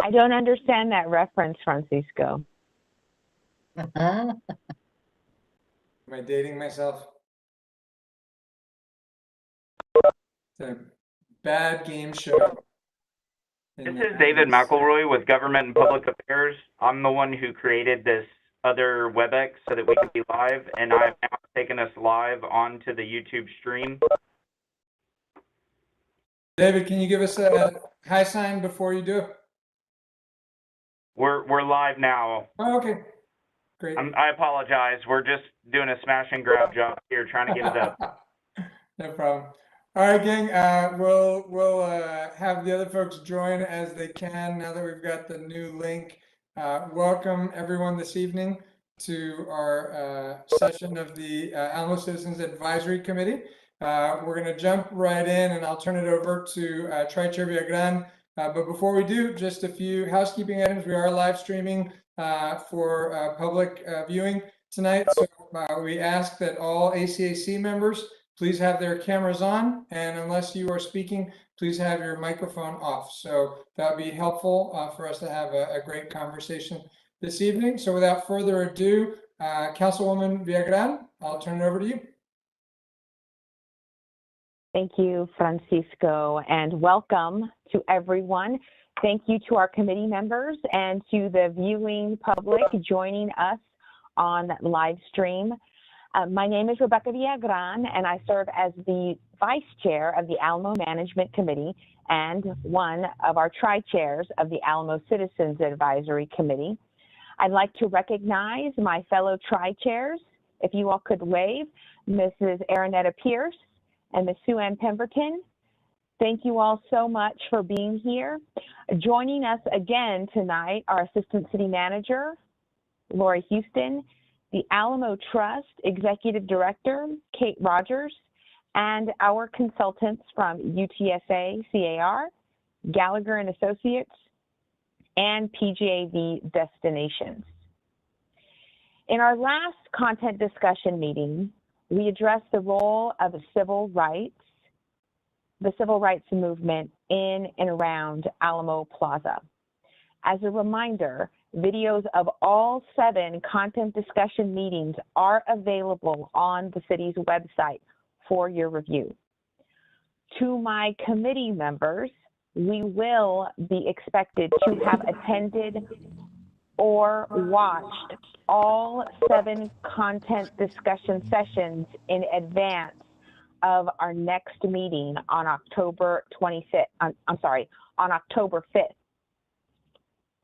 I don't understand that reference, Francisco. Am I dating myself? It's a bad game show. This is David McElroy with Government and Public Affairs. I'm the one who created this other WebEx so that we could be live, and I've now taken us live onto the YouTube stream. David, can you give us a hi sign before you do it? We're live now. Oh, okay. Great. I apologize. We're just doing a smash and grab job here, trying to get it up. No problem. All right, gang. We'll have the other folks join as they can now that we've got the new link. Welcome everyone this evening to our session of the Alamo Citizens Advisory Committee. We're going to jump right in, and I'll turn it over to Tri-Chair Villagran. But before we do, just a few housekeeping items. We are live streaming for public viewing tonight. So we ask that all ACAC members please have their cameras on, and unless you are speaking, please have your microphone off. So that would be helpful for us to have a great conversation this evening. So without further ado, Councilwoman Villagran, I'll turn it over to you. Thank you, Francisco, and welcome to everyone. Thank you to our committee members and to the viewing public joining us on live stream. My name is Rebecca Villagran, and I serve as the Vice Chair of the Alamo Management Committee and one of our Tri-Chairs of the Alamo Citizens Advisory Committee. I'd like to recognize my fellow Tri-Chairs. If you all could wave, Mrs. Aranetta Pierce and Ms. Sue Ann Pemberton. Thank you all so much for being here. Joining us again tonight, our Assistant City Manager, Lori Houston, the Alamo Trust Executive Director, Kate Rogers, and our consultants from UTSA CAR, Gallagher and Associates, and PGAV Destinations. In our last content discussion meeting, we addressed the role of the civil rights movement in and around Alamo Plaza. As a reminder, videos of all 7 content discussion meetings are available on the city's website for your review. To my committee members, we will be expected to have attended or watched all 7 content discussion sessions in advance of our next meeting on October 25th. On October 5th.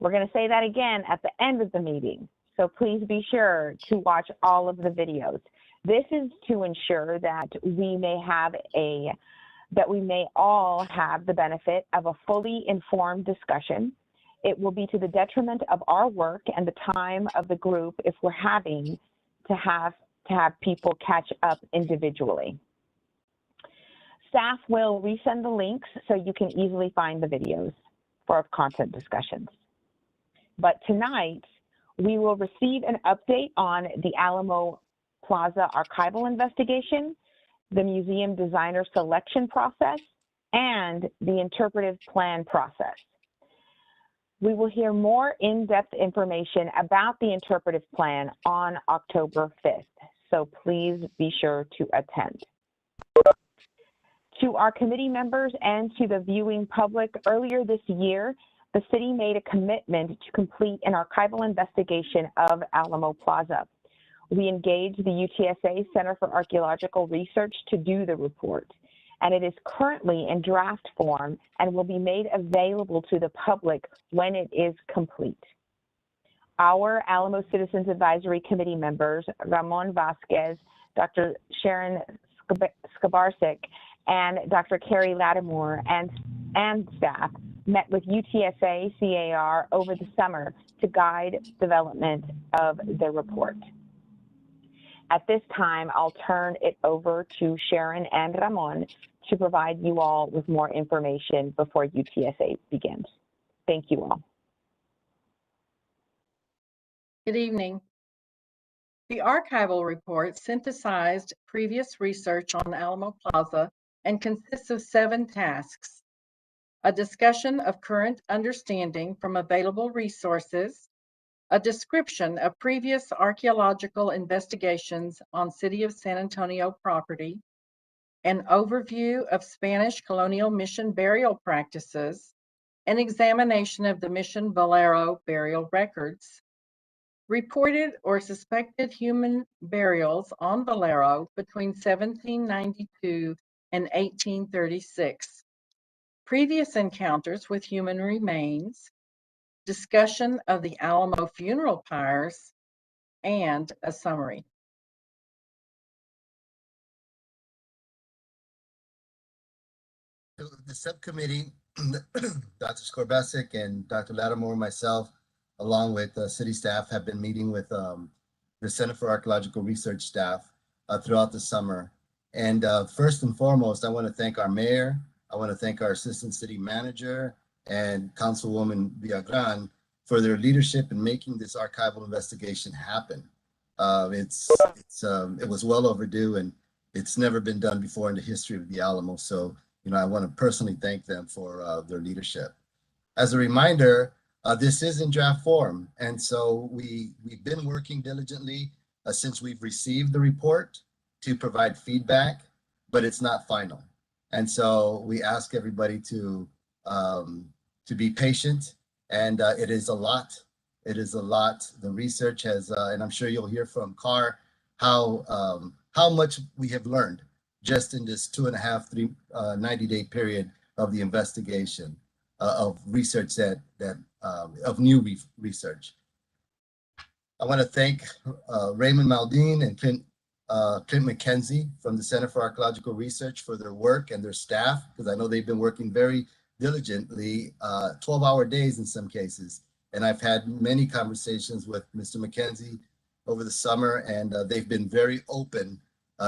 We're going to say that again at the end of the meeting, so please be sure to watch all of the videos. This is to ensure that we may all have the benefit of a fully informed discussion. It will be to the detriment of our work and the time of the group if we're having to have people catch up individually. Staff will resend the links so you can easily find the videos for our content discussions. But tonight, we will receive an update on the Alamo Plaza archival investigation, the museum designer selection process, and the interpretive plan process. We will hear more in-depth information about the interpretive plan on October 5th, so please be sure to attend. To our committee members and to the viewing public, earlier this year, the city made a commitment to complete an archival investigation of Alamo Plaza. We engaged the UTSA Center for Archaeological Research to do the report, and it is currently in draft form and will be made available to the public when it is complete. Our Alamo Citizens Advisory Committee members, Ramon Vasquez, Dr. Sharon Skabarsik, and Dr. Carrie Lattimore and staff met with UTSA CAR over the summer to guide development of the report. At this time, I'll turn it over to Sharon and Ramon to provide you all with more information before UTSA begins. Thank you all. Good evening. The archival report synthesized previous research on Alamo Plaza and consists of 7 tasks. a discussion of current understanding from available resources, a description of previous archaeological investigations on City of San Antonio property, an overview of Spanish colonial mission burial practices, an examination of the mission Valero burial records, reported or suspected human burials on Valero between 1792 and 1836, previous encounters with human remains, discussion of the Alamo funeral pyres, and a summary. The subcommittee, Dr. Skorbesic and Dr. Lattimore and myself, along with city staff, have been meeting with the Center for Archaeological Research staff throughout the summer. And first and foremost, I want to thank our mayor. I want to thank our assistant city manager and Councilwoman Villagran for their leadership in making this archival investigation happen. It was well overdue, and it's never been done before in the history of the Alamo. So, I want to personally thank them for their leadership. As a reminder, this is in draft form. And so we've been working diligently since we've received the report to provide feedback, but it's not final. And so we ask everybody to be patient, and it is a lot. It is a lot. The research has, and I'm sure you'll hear from Carr how much we have learned just in this 2.5, 90-day period of the investigation of research of new research. I want to thank Raymond Maldine and Clint Mckenzie from the Center for Archaeological Research for their work and their staff, because I know they've been working very diligently, 12-hour days in some cases. And I've had many conversations with Mr. Mckenzie over the summer, and they've been very open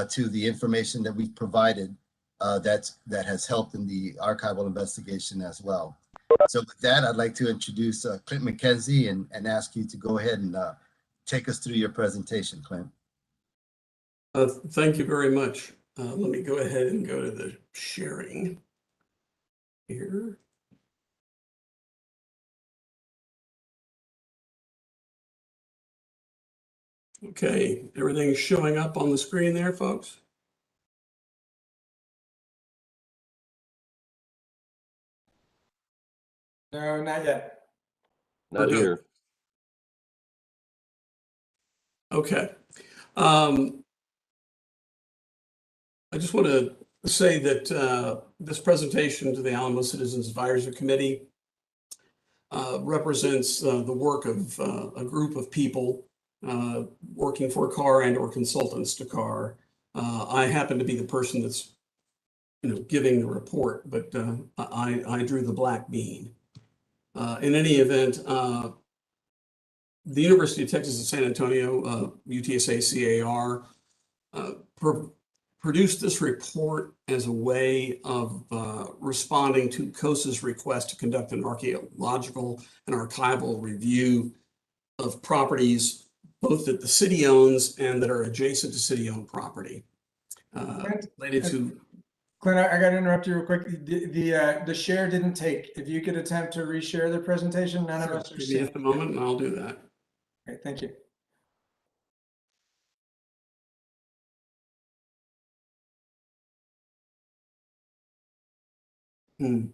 to the information that we've provided that has helped in the archival investigation as well. So with that, I'd like to introduce Clint Mckenzie and ask you to go ahead and take us through your presentation, Clint. Thank you very much. Let me go ahead and go to the sharing here. Okay, everything's showing up on the screen there, folks? No, not yet. Not here. Okay. I just want to say that this presentation to the Alamo Citizens Advisory Committee represents the work of a group of people working for CAR and or consultants to CAR. I happen to be the person that's giving the report, but I drew the black bean. In any event, the University of Texas at San Antonio, UTSA CAR, produced this report as a way of responding to COSA's request to conduct an archaeological and archival review of properties both that the city owns and that are adjacent to city-owned property related to. Clint, I got to interrupt you real quick. The share didn't take. If you could attempt to reshare the presentation, none of us are Give me seeing. just a moment and I'll do that. Okay, thank you. Hmm.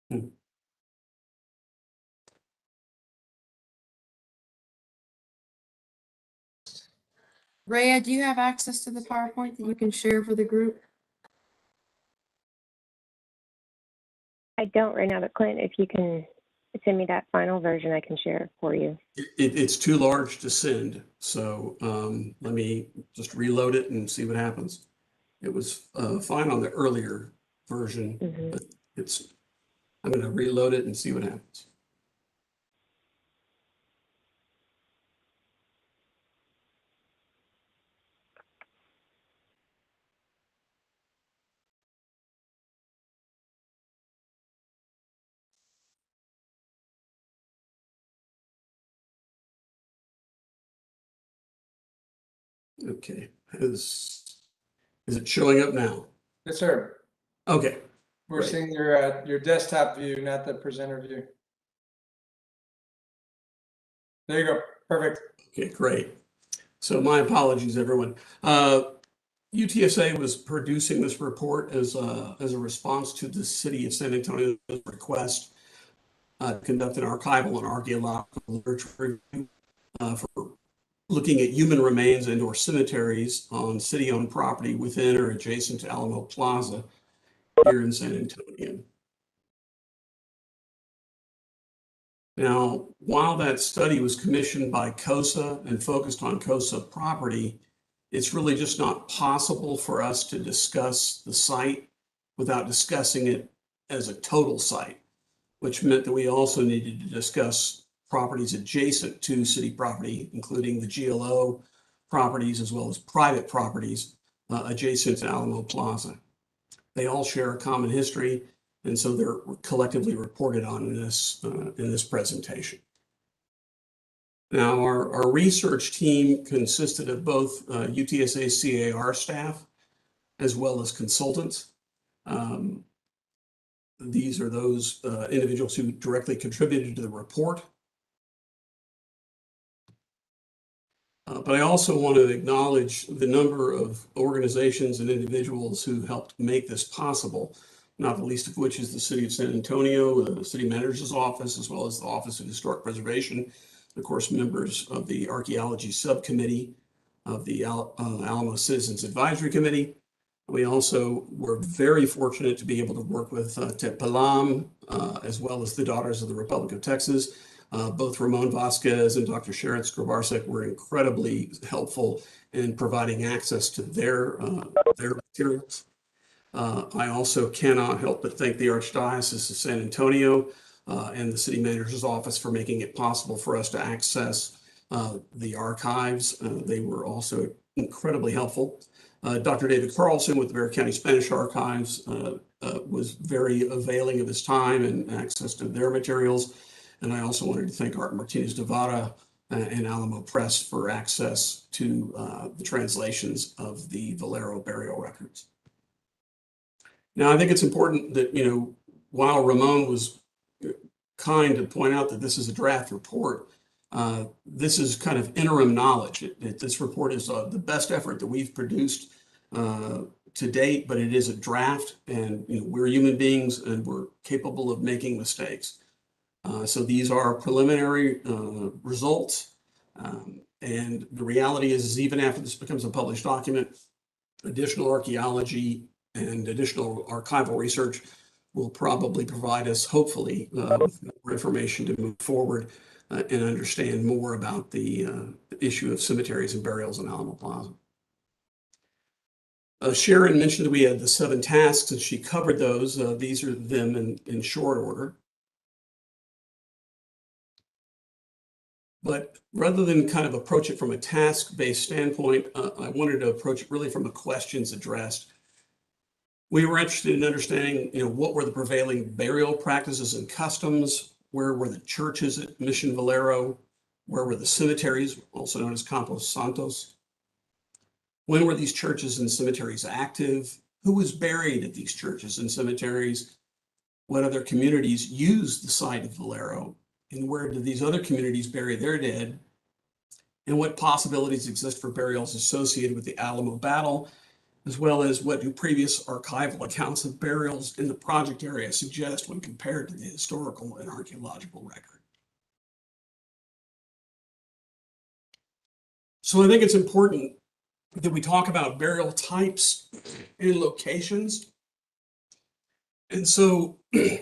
Hmm. Rhea, do you have access to the PowerPoint that you can share for the group? I don't right now, but Clint, if you can send me that final version, I can share it for you. It's too large to send, so let me just reload it and see what happens. It was fine on the earlier version, but I'm going to reload it and see what happens. Okay, is it showing up now? Yes, sir. Okay, We're Great. seeing your desktop view, not the presenter view. There you go. Perfect. okay, great. So my apologies, everyone. UTSA was producing this report as a response to the city of San Antonio's request to conduct an archival and archaeological literature review for looking at human remains and or cemeteries on city-owned property within or adjacent to Alamo Plaza here in San Antonio. Now, while that study was commissioned by COSA and focused on COSA property, it's really just not possible for us to discuss the site without discussing it as a total site, which meant that we also needed to discuss properties adjacent to city property, including the GLO properties as well as private properties adjacent to Alamo Plaza. They all share a common history, and so they're collectively reported on in this presentation. Now, our research team consisted of both UTSA CAR staff as well as consultants. These are those individuals who directly contributed to the report. But I also want to acknowledge the number of organizations and individuals who helped make this possible, not the least of which is the City of San Antonio, the City Manager's Office, as well as the Office of Historic Preservation, of course, members of the Archaeology Subcommittee of the Alamo Citizens Advisory Committee. We also were very fortunate to be able to work with Tepelam, as well as the Daughters of the Republic of Texas. Both Ramon Vasquez and Dr. Sharon Skrivarsek were incredibly helpful in providing access to their materials. I also cannot help but thank the Archdiocese of San Antonio and the City Manager's Office for making it possible for us to access the archives. They were also incredibly helpful. Dr. David Carlson with the Bexar County Spanish Archives was very availing of his time and access to their materials. And I also wanted to thank Art Martinez de Vara and Alamo Press for access to the translations of the Valero burial records. Now, I think it's important that, while Ramon was kind to point out that this is a draft report, this is kind of interim knowledge. This report is the best effort that we've produced to date, but it is a draft, and we're human beings and we're capable of making mistakes. So these are preliminary results, and the reality is even after this becomes a published document, additional archaeology and additional archival research will probably provide us, hopefully, with more information to move forward and understand more about the issue of cemeteries and burials in Alamo Plaza. Sharon mentioned that we had the 7 tasks, and she covered those. These are them in short order. But rather than kind of approach it from a task-based standpoint, I wanted to approach it really from the questions addressed. We were interested in understanding, what were the prevailing burial practices and customs? Where were the churches at Mission Valero? Where were the cemeteries, also known as Campos Santos? When were these churches and cemeteries active? Who was buried at these churches and cemeteries? What other communities used the site of Valero? And where did these other communities bury their dead? And what possibilities exist for burials associated with the Alamo battle, as well as what do previous archival accounts of burials in the project area suggest when compared to the historical and archaeological record? So I think it's important that we talk about burial types and locations. And so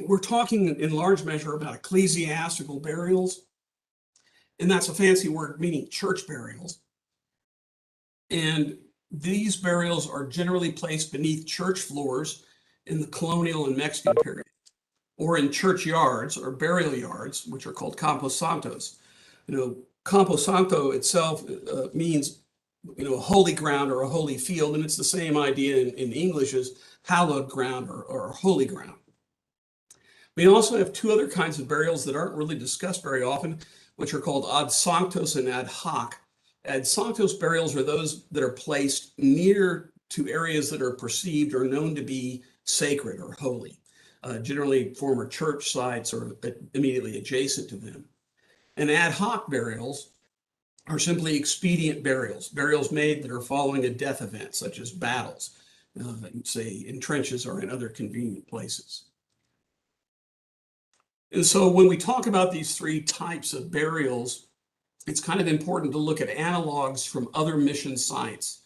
we're talking in large measure about ecclesiastical burials, and that's a fancy word meaning church burials. And these burials are generally placed beneath church floors in the colonial and Mexican period, or in churchyards or burial yards, which are called Campos Santos. Campos Santo itself means, a holy ground or a holy field, and it's the same idea in English as hallowed ground or holy ground. We also have 2 other kinds of burials that aren't really discussed very often, which are called ad sanctos and ad hoc. Ad sanctos burials are those that are placed near to areas that are perceived or known to be sacred or holy, generally former church sites or immediately adjacent to them. And ad hoc burials are simply expedient burials, burials made that are following a death event, such as battles, say in trenches or in other convenient places. And so when we talk about these three types of burials, it's kind of important to look at analogs from other mission sites.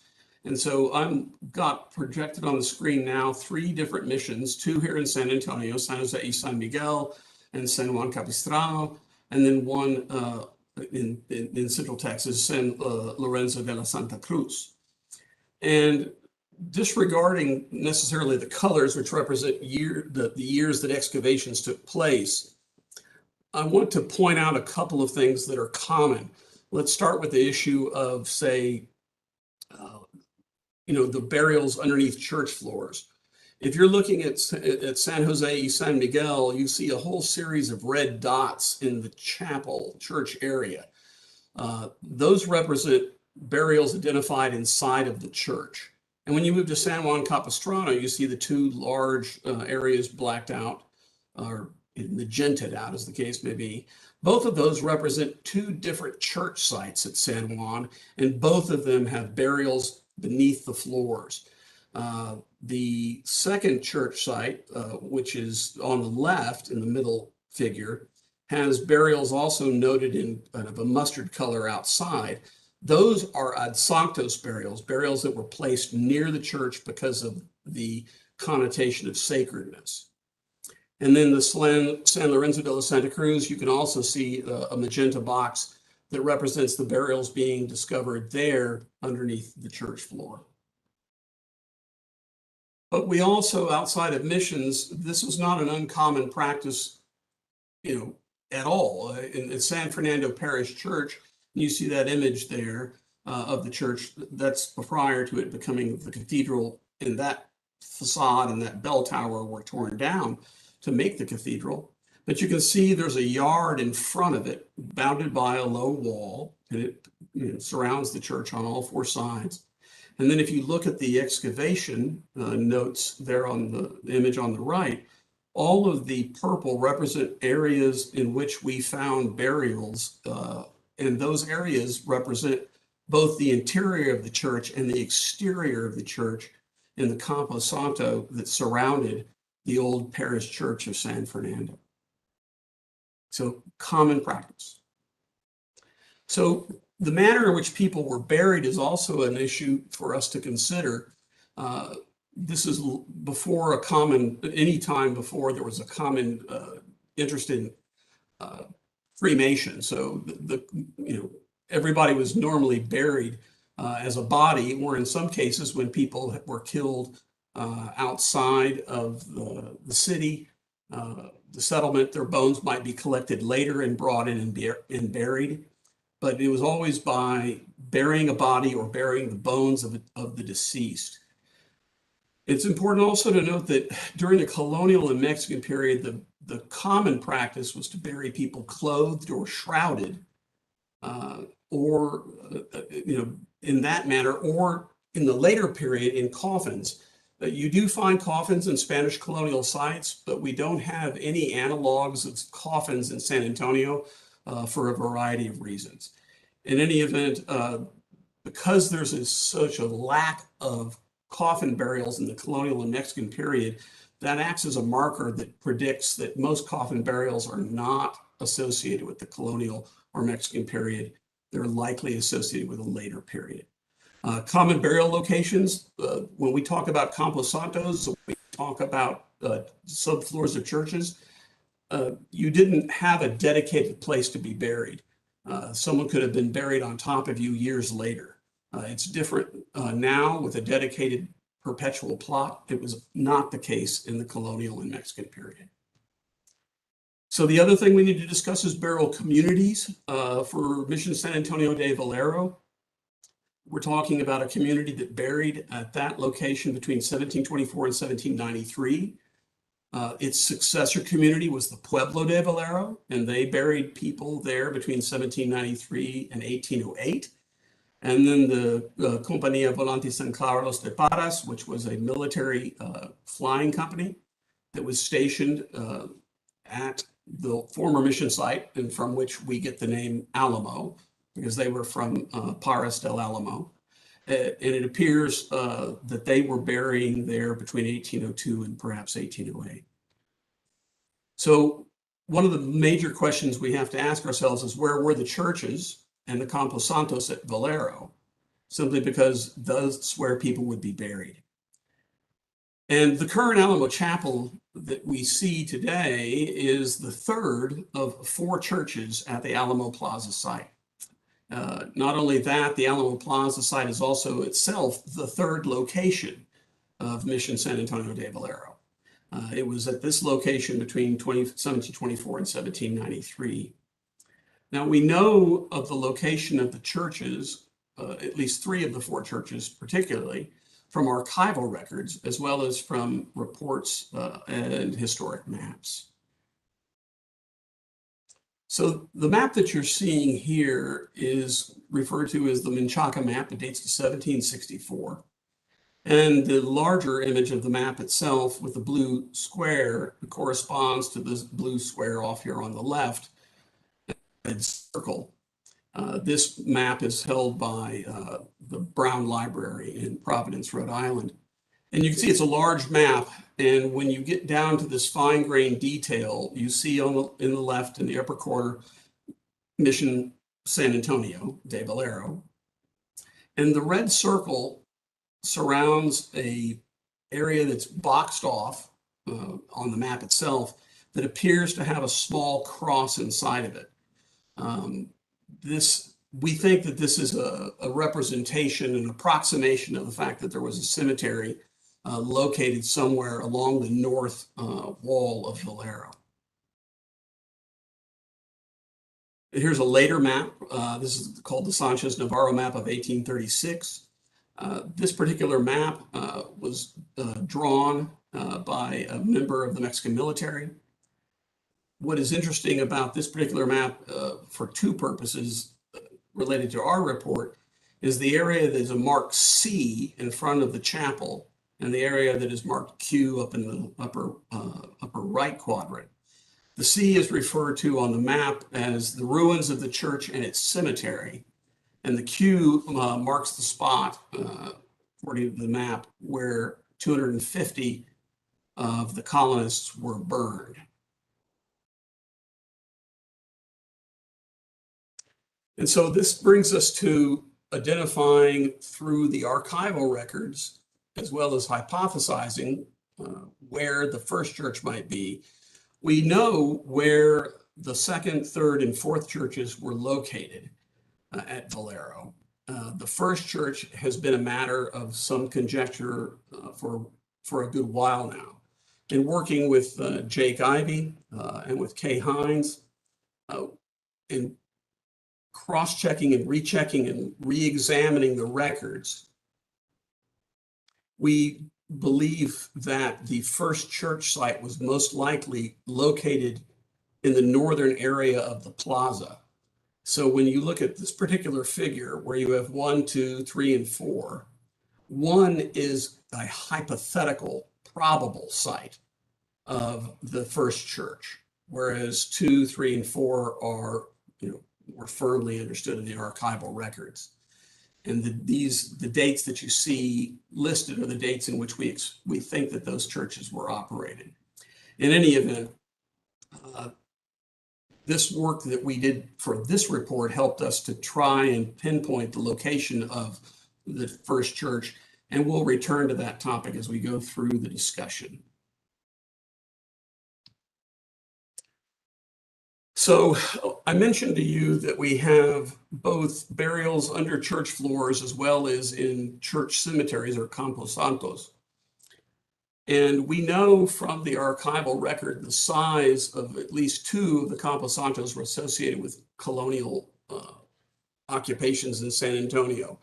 And so I've got projected on the screen now 3 different missions, 2 here in San Antonio, San Jose y San Miguel, and San Juan Capistrano, and then one in Central Texas, San Lorenzo de la Santa Cruz. And disregarding necessarily the colors, which represent the years that excavations took place, I want to point out a couple of things that are common. Let's start with the issue of, say, the burials underneath church floors. If you're looking at San Jose y San Miguel, you see a whole series of red dots in the chapel church area. Those represent burials identified inside of the church. And when you move to San Juan Capistrano, you see the 2 large areas blacked out, or magentaed out, as the case may be. Both of those represent 2 different church sites at San Juan, and both of them have burials beneath the floors. The second church site, which is on the left in the middle figure, has burials also noted in kind of a mustard color outside. Those are ad sanctos burials, burials that were placed near the church because of the connotation of sacredness. And then the San Lorenzo de la Santa Cruz, you can also see a magenta box that represents the burials being discovered there underneath the church floor. But we also, outside of missions, this was not an uncommon practice, at all. In San Fernando Parish Church, you see that image there of the church. That's prior to it becoming the cathedral, and that facade and that bell tower were torn down to make the cathedral. But you can see there's a yard in front of it, bounded by a low wall, and it surrounds the church on all 4 sides. And then if you look at the excavation notes there on the image on the right, all of the purple represent areas in which we found burials, and those areas represent both the interior of the church and the exterior of the church in the Campo Santo that surrounded the old parish church of San Fernando. So common practice. So the manner in which people were buried is also an issue for us to consider. This is before any time before there was a common interest in cremation. So everybody was normally buried as a body, or in some cases when people were killed outside of the city, the settlement, their bones might be collected later and brought in and buried. But it was always by burying a body or burying the bones of the deceased. It's important also to note that during the colonial and Mexican period, the common practice was to bury people clothed or shrouded, or in that manner, or in the later period in coffins. You do find coffins in Spanish colonial sites, but we don't have any analogs of coffins in San Antonio for a variety of reasons. In any event, because there's such a lack of coffin burials in the colonial and Mexican period, that acts as a marker that predicts that most coffin burials are not associated with the colonial or Mexican period. They're likely associated with a later period. Common burial locations, when we talk about Campo Santos, we talk about subfloors of churches, you didn't have a dedicated place to be buried. Someone could have been buried on top of you years later. It's different now with a dedicated perpetual plot. It was not the case in the colonial and Mexican period. So the other thing we need to discuss is burial communities. For Mission San Antonio de Valero, we're talking about a community that buried at that location between 1724 and 1793. Its successor community was the Pueblo de Valero, and they buried people there between 1793 and 1808. And then the Compañía Volante San Carlos de Paras, which was a military flying company that was stationed at the former mission site, and from which we get the name Alamo, because they were from Paras del Alamo. And it appears that they were burying there between 1802 and perhaps 1808. So one of the major questions we have to ask ourselves is, where were the churches and the Campos Santos at Valero? Simply because that's where people would be buried. And the current Alamo Chapel that we see today is the third of 4 churches at the Alamo Plaza site. Not only that, the Alamo Plaza site is also itself the third location of Mission San Antonio de Valero. It was at this location between 1724 and 1793. Now, we know of the location of the churches, at least 3 of the 4 churches particularly, from archival records, as well as from reports and historic maps. So the map that you're seeing here is referred to as the Menchaca Map. It dates to 1764. And the larger image of the map itself with the blue square corresponds to this blue square off here on the left, and circle. This map is held by the Brown Library in Providence, Rhode Island. And you can see it's a large map. And when you get down to this fine-grained detail, you see in the left in the upper corner, Mission San Antonio de Valero. And the red circle surrounds a area that's boxed off on the map itself that appears to have a small cross inside of it. We think that this is a representation, an approximation of the fact that there was a cemetery located somewhere along the north wall of Valero. Here's a later map. This is called the Sanchez Navarro Map of 1836. This particular map was drawn by a member of the Mexican military. What is interesting about this particular map for 2 purposes related to our report is the area that is marked C in front of the chapel and the area that is marked Q up in the upper right quadrant. The C is referred to on the map as the ruins of the church and its cemetery, and the Q marks the spot, according to the map, where 250 of the colonists were burned. And so this brings us to identifying through the archival records, as well as hypothesizing where the first church might be. We know where the second, third, and fourth churches were located at Valero. The first church has been a matter of some conjecture for a good while now. In working with Jake Ivey and with Kay Hines, in cross-checking and rechecking and re-examining the records, we believe that the first church site was most likely located in the northern area of the plaza. So when you look at this particular figure where you have 1, 2, 3, and 4, 1 is a hypothetical probable site of the first church, whereas 2, 3, and 4 are, more firmly understood in the archival records. And the dates that you see listed are the dates in which we think that those churches were operated. In any event, this work that we did for this report helped us to try and pinpoint the location of the first church, and we'll return to that topic as we go through the discussion. So I mentioned to you that we have both burials under church floors as well as in church cemeteries or Campos Santos. And we know from the archival record the size of at least 2 of the Campos Santos were associated with colonial occupations in San Antonio.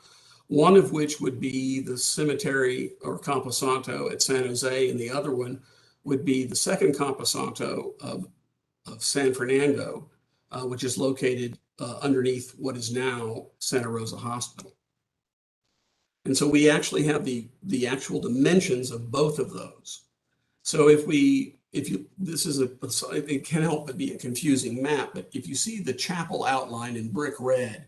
One of which would be the cemetery or Campos Santo at San Jose, and the other one would be the second Campos Santo of San Fernando, which is located underneath what is now Santa Rosa Hospital. And so we actually have the actual dimensions of both of those. So if you, this is it can help but be a confusing map, but if you see the chapel outline in brick red,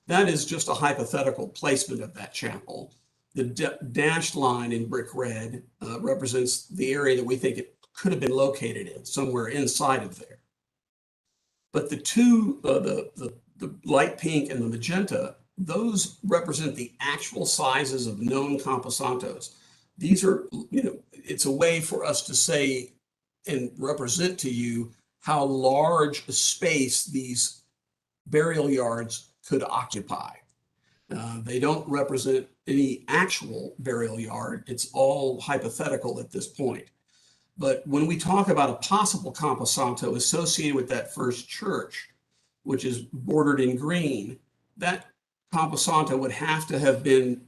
that is just a hypothetical placement of that chapel. The dashed line in brick red represents the area that we think it could have been located in, somewhere inside of there. But the two, the light pink and the magenta, those represent the actual sizes of known camposantos. These are, it's a way for us to say and represent to you how large a space these burial yards could occupy. They don't represent any actual burial yard. It's all hypothetical at this point. But when we talk about a possible camposanto associated with that first church, which is bordered in green, that camposanto would have to have been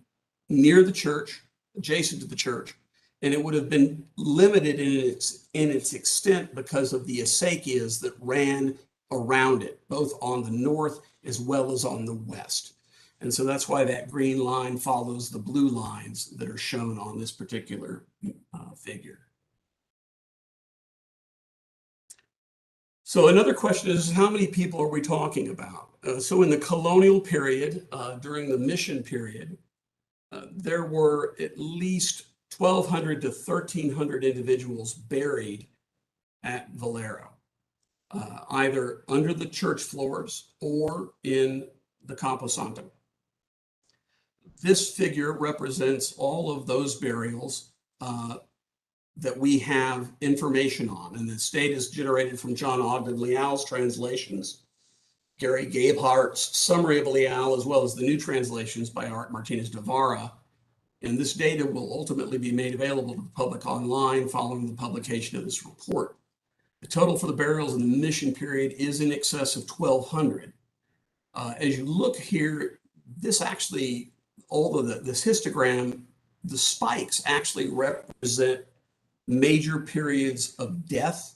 near the church, adjacent to the church, and it would have been limited in its extent because of the acequias that ran around it, both on the north as well as on the west. And so that's why that green line follows the blue lines that are shown on this particular figure. So another question is, how many people are we talking about? So in the colonial period, during the mission period, there were at least 1,200 to 1,300 individuals buried at Valero, either under the church floors or in the Camposanto. This figure represents all of those burials that we have information on, and this data is generated from John Ogden Leal's translations, Gary Gabehart's summary of Leal, as well as the new translations by Art Martinez de Vara. And this data will ultimately be made available to the public online following the publication of this report. The total for the burials in the mission period is in excess of 1,200. As you look here, this actually, although this histogram, the spikes actually represent major periods of death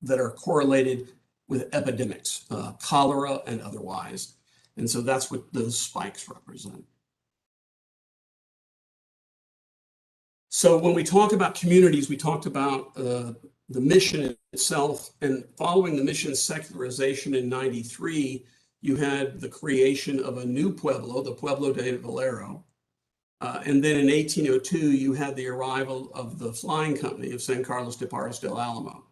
that are correlated with epidemics, cholera and otherwise. And so that's what those spikes represent. So when we talk about communities, we talked about the mission itself, and following the mission's secularization in '93, you had the creation of a new pueblo, the Pueblo de Valero. And then in 1802, you had the arrival of the flying company of San Carlos de Parras del Alamo.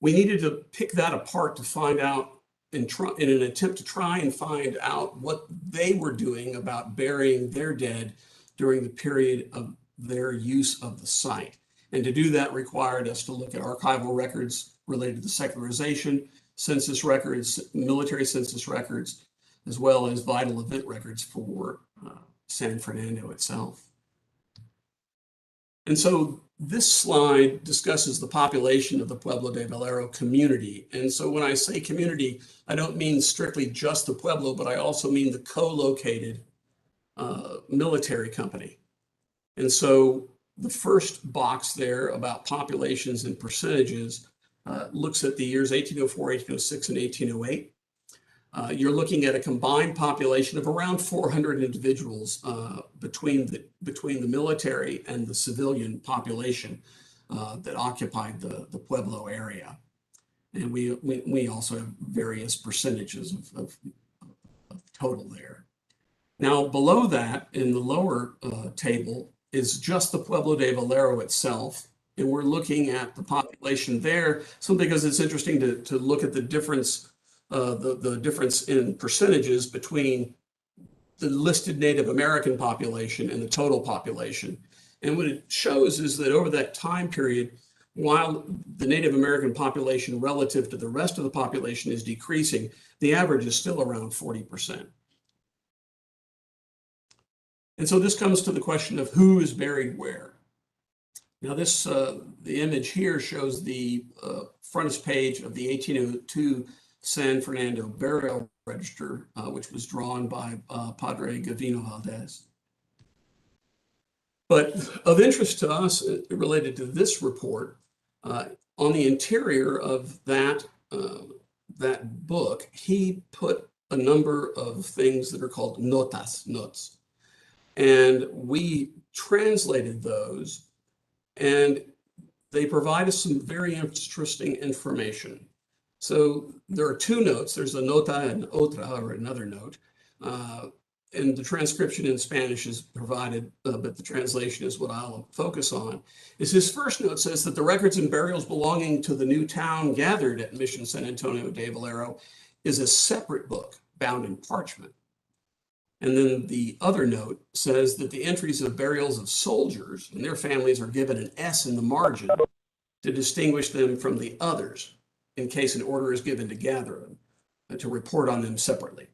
We needed to pick that apart to find out, in an attempt to try and find out what they were doing about burying their dead during the period of their use of the site. And to do that required us to look at archival records related to the secularization, census records, military census records, as well as vital event records for San Fernando itself. And so this slide discusses the population of the Pueblo de Valero community. And so when I say community, I don't mean strictly just the Pueblo, but I also mean the co-located military company. And so the first box there about populations and percentages looks at the years 1804, 1806, and 1808. You're looking at a combined population of around 400 individuals between the military and the civilian population that occupied the Pueblo area. And we also have various percentages of total there. Now, below that, in the lower table, is just the Pueblo de Valero itself. And we're looking at the population there, simply because it's interesting to look at the difference the difference in percentages between the listed Native American population and the total population. And what it shows is that over that time period, while the Native American population relative to the rest of the population is decreasing, the average is still around 40%. And so this comes to the question of who is buried where. Now this, the image here shows the frontispiece of the 1802 San Fernando burial register, which was drawn by Padre Gavino Valdez. But of interest to us, related to this report, on the interior of that book, he put a number of things that are called notas, notes. And we translated those, and they provide us some very interesting information. So there are two notes. There's a nota and otra, or another note. And the transcription in Spanish is provided, but the translation is what I'll focus on. Is his first note says that the records and burials belonging to the new town gathered at Mission San Antonio de Valero is a separate book bound in parchment. And then the other note says that the entries of burials of soldiers and their families are given an S in the margin to distinguish them from the others in case an order is given to gather them and to report on them separately.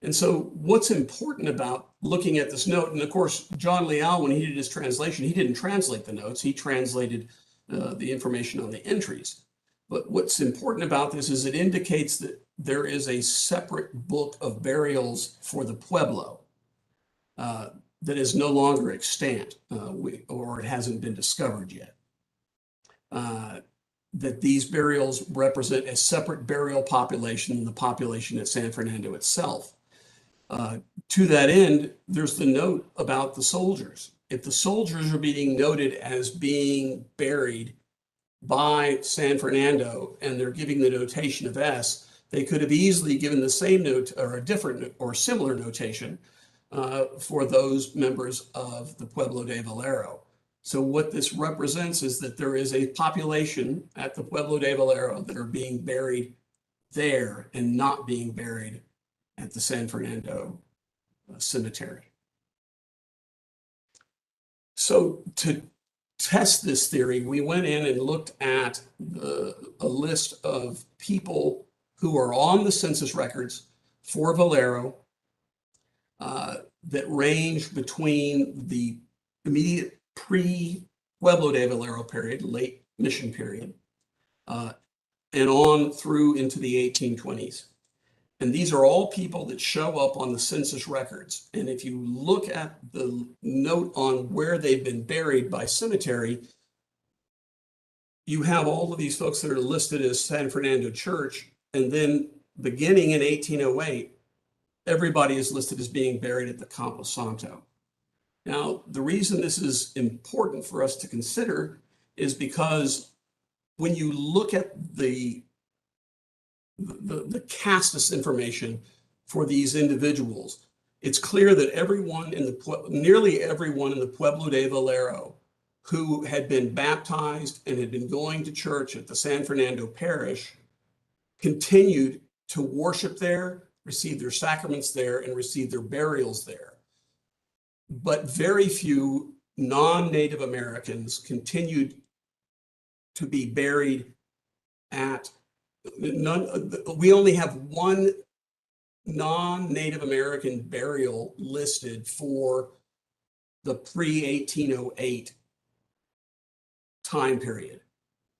And so what's important about looking at this note, and of course, John Leal, when he did his translation, he didn't translate the notes, he translated the information on the entries. But what's important about this is it indicates that there is a separate book of burials for the Pueblo that is no longer extant, or it hasn't been discovered yet. That these burials represent a separate burial population than the population at San Fernando itself. To that end, there's the note about the soldiers. If the soldiers are being noted as being buried by San Fernando and they're giving the notation of S, they could have easily given the same note or a different or similar notation for those members of the Pueblo de Valero. So what this represents is that there is a population at the Pueblo de Valero that are being buried there and not being buried at the San Fernando cemetery. So to test this theory, we went in and looked at a list of people who are on the census records for Valero that range between the immediate pre-Pueblo de Valero period, late mission period, and on through into the 1820s. And these are all people that show up on the census records. And if you look at the note on where they've been buried by cemetery, you have all of these folks that are listed as San Fernando Church. And then beginning in 1808, everybody is listed as being buried at the Campo Santo. Now, the reason this is important for us to consider is because when you look at the castus information for these individuals, it's clear that nearly everyone in the Pueblo de Valero who had been baptized and had been going to church at the San Fernando parish continued to worship there, receive their sacraments there, and receive their burials there. But very few non-Native Americans continued to be buried at we only have one non-Native American burial listed for the pre-1808 time period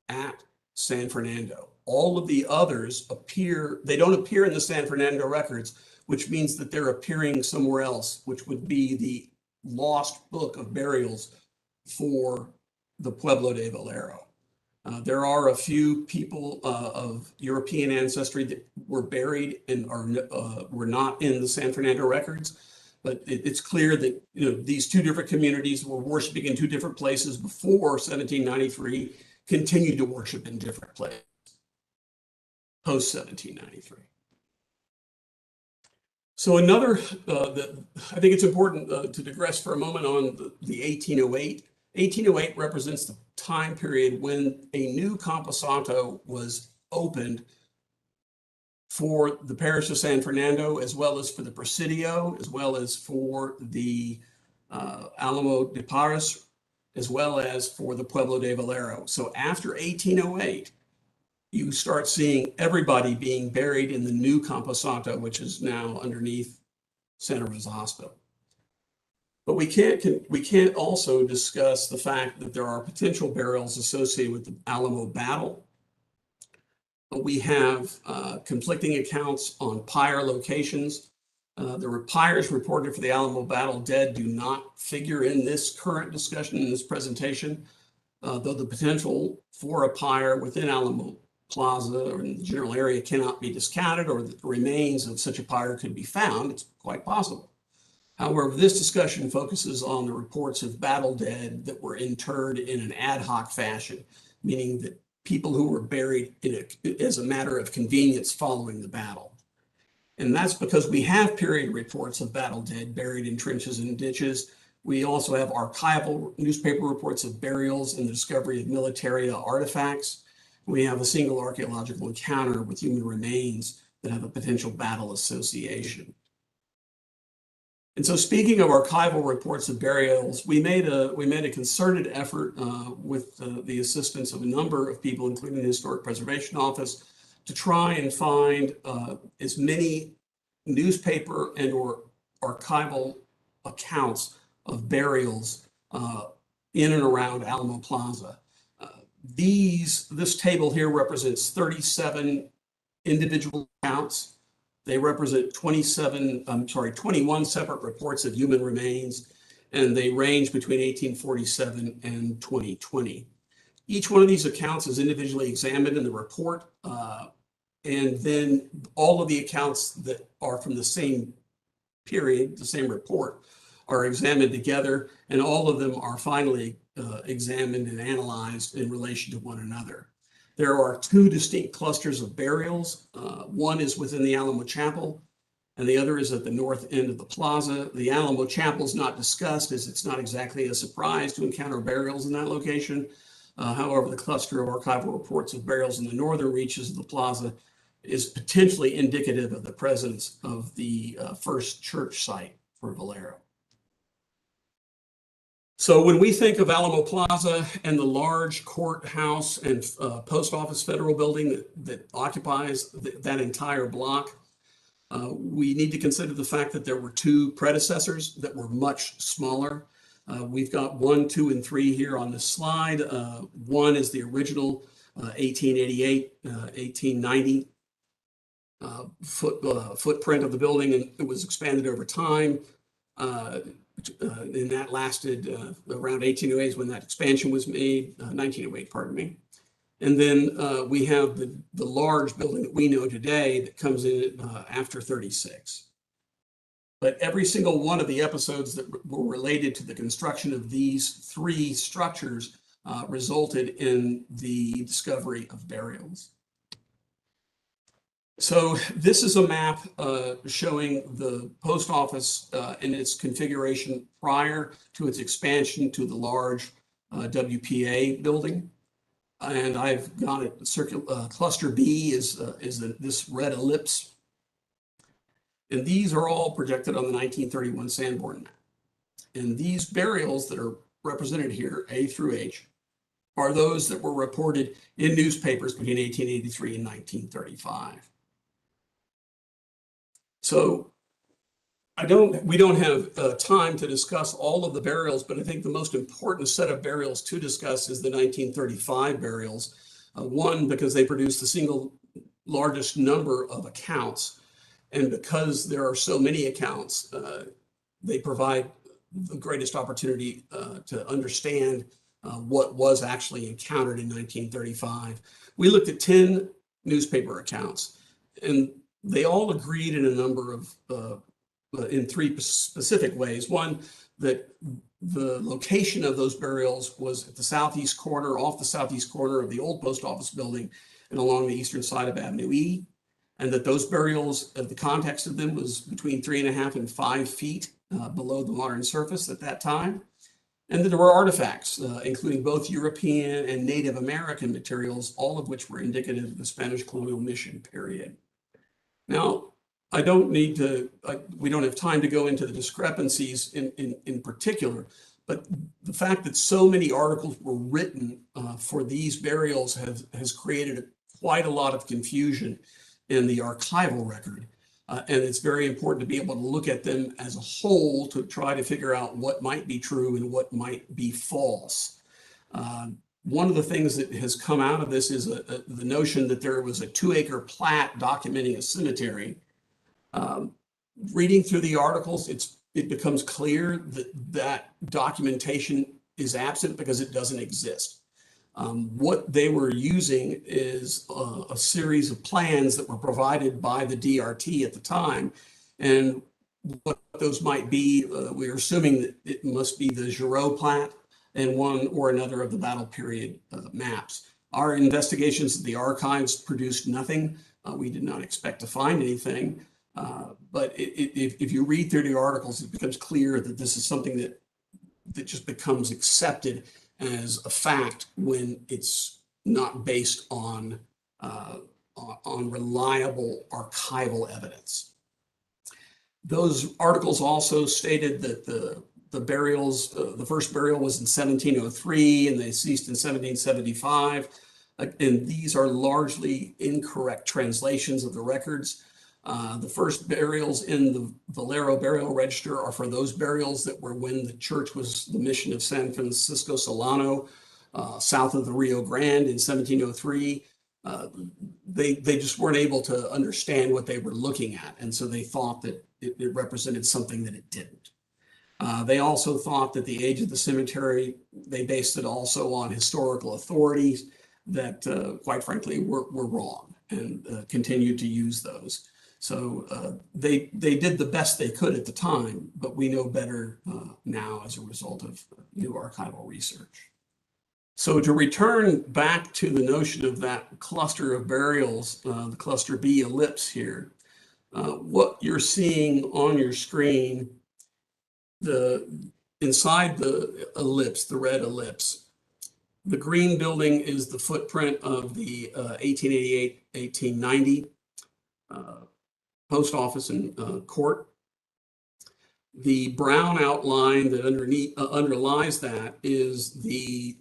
at San Fernando. All of the others they don't appear in the San Fernando records, which means that they're appearing somewhere else, which would be the lost book of burials for the Pueblo de Valero. There are a few people of European ancestry that were buried and were not in the San Fernando records, but it's clear that these two different communities were worshiping in two different places before 1793, continued to worship in different places post 1793. So another, I think it's important to digress for a moment on the 1808. 1808 represents the time period when a new Campo Santo was opened for the parish of San Fernando, as well as for the Presidio, as well as for the Alamo de Paris, as well as for the Pueblo de Valero. So after 1808, you start seeing everybody being buried in the new Campo Santo, which is now underneath Santa Rosa Hospital. But we can't also discuss the fact that there are potential burials associated with the Alamo battle. We have conflicting accounts on pyre locations. The pyres reported for the Alamo battle dead do not figure in this current discussion, in this presentation, though the potential for a pyre within Alamo Plaza or in the general area cannot be discounted, or the remains of such a pyre could be found. It's quite possible. However, this discussion focuses on the reports of battle dead that were interred in an ad hoc fashion, meaning that people who were buried as a matter of convenience following the battle. And that's because we have period reports of battle dead buried in trenches and ditches. We also have archival newspaper reports of burials and the discovery of military artifacts. We have a single archaeological encounter with human remains that have a potential battle association. And so, speaking of archival reports of burials, we made a concerted effort with the assistance of a number of people, including the Historic Preservation Office, to try and find as many newspaper and or archival accounts of burials in and around Alamo Plaza. This table here represents 37 individual accounts. They represent 21 separate reports of human remains, and they range between 1847 and 2020. Each one of these accounts is individually examined in the report, and then all of the accounts that are from the same period, the same report, are examined together, and all of them are finally examined and analyzed in relation to one another. There are two distinct clusters of burials. One is within the Alamo Chapel, and the other is at the north end of the plaza. The Alamo Chapel is not discussed, as it's not exactly a surprise to encounter burials in that location. However, the cluster of archival reports of burials in the northern reaches of the plaza is potentially indicative of the presence of the first church site for Valero. So when we think of Alamo Plaza and the large courthouse and post office federal building that occupies that entire block, we need to consider the fact that there were two predecessors that were much smaller. We've got 1, 2, and 3 here on this slide. One is the original 1888, 1890 footprint of the building, and it was expanded over time. And that lasted around 1808 when that expansion was made, 1908, pardon me. And then we have the large building that we know today that comes in after 36. But every single one of the episodes that were related to the construction of these three structures resulted in the discovery of burials. So this is a map showing the post office and its configuration prior to its expansion to the large WPA building. And I've got it cluster B is this red ellipse. And these are all projected on the 1931 Sanborn map. And these burials that are represented here, A through H, are those that were reported in newspapers between 1883 and 1935. So we don't have time to discuss all of the burials, but I think the most important set of burials to discuss is the 1935 burials. One, because they produce the single largest number of accounts, and because there are so many accounts, they provide the greatest opportunity to understand what was actually encountered in 1935. We looked at 10 newspaper accounts, and they all agreed in a number of in three specific ways. One, that the location of those burials was at the southeast corner, off the southeast corner of the old post office building and along the eastern side of Avenue E, and that those burials, the context of them was between 3.5 and 5 feet below the modern surface at that time, and that there were artifacts, including both European and Native American materials, all of which were indicative of the Spanish colonial mission period. Now, we don't have time to go into the discrepancies in particular, but the fact that so many articles were written for these burials has created quite a lot of confusion in the archival record. And it's very important to be able to look at them as a whole to try to figure out what might be true and what might be false. One of the things that has come out of this is the notion that there was a 2-acre plat documenting a cemetery. Reading through the articles, it becomes clear that documentation is absent because it doesn't exist. What they were using is a series of plans that were provided by the DRT at the time, and what those might be. We're assuming that it must be the Giraud plat and one or another of the battle period maps. Our investigations at the archives produced nothing. We did not expect to find anything. But if you read through the articles, it becomes clear that this is something that just becomes accepted as a fact when it's not based on reliable archival evidence. Those articles also stated that the burials, the first burial was in 1703 and they ceased in 1775. And these are largely incorrect translations of the records. The first burials in the Valero burial register are for those burials that were when the church was the mission of San Francisco Solano, south of the Rio Grande in 1703. They just weren't able to understand what they were looking at. And so they thought that it represented something that it didn't. They also thought that the age of the cemetery, they based it also on historical authorities that, quite frankly, were wrong and continued to use those. So they did the best they could at the time, but we know better now as a result of new archival research. So to return back to the notion of that cluster of burials, the cluster B ellipse here, what you're seeing on your screen, inside the ellipse, the red ellipse, the green building is the footprint of the 1888-1890 post office and court. The brown outline that underlies that is the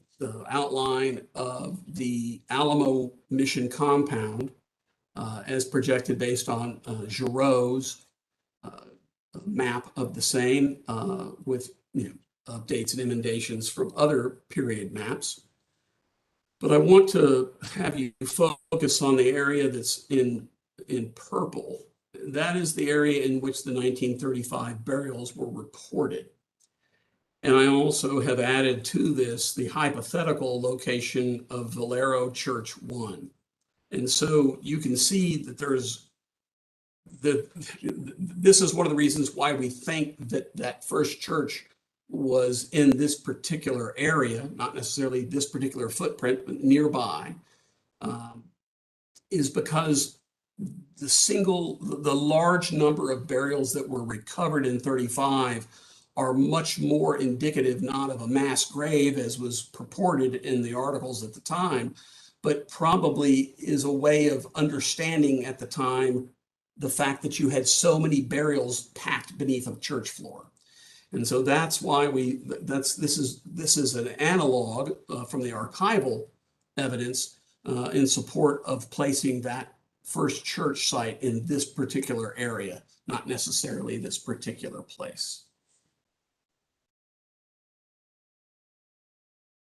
outline of the Alamo mission compound as projected based on Giraud's map of the same with updates and emendations from other period maps. But I want to have you focus on the area that's in purple. That is the area in which the 1935 burials were recorded. And I also have added to this the hypothetical location of Valero Church 1. And so you can see that this is one of the reasons why we think that that first church was in this particular area, not necessarily this particular footprint, but nearby, is because the large number of burials that were recovered in 35 are much more indicative, not of a mass grave as was purported in the articles at the time, but probably is a way of understanding at the time the fact that you had so many burials packed beneath a church floor. And so that's why this is an analog from the archival evidence in support of placing that first church site in this particular area, not necessarily this particular place.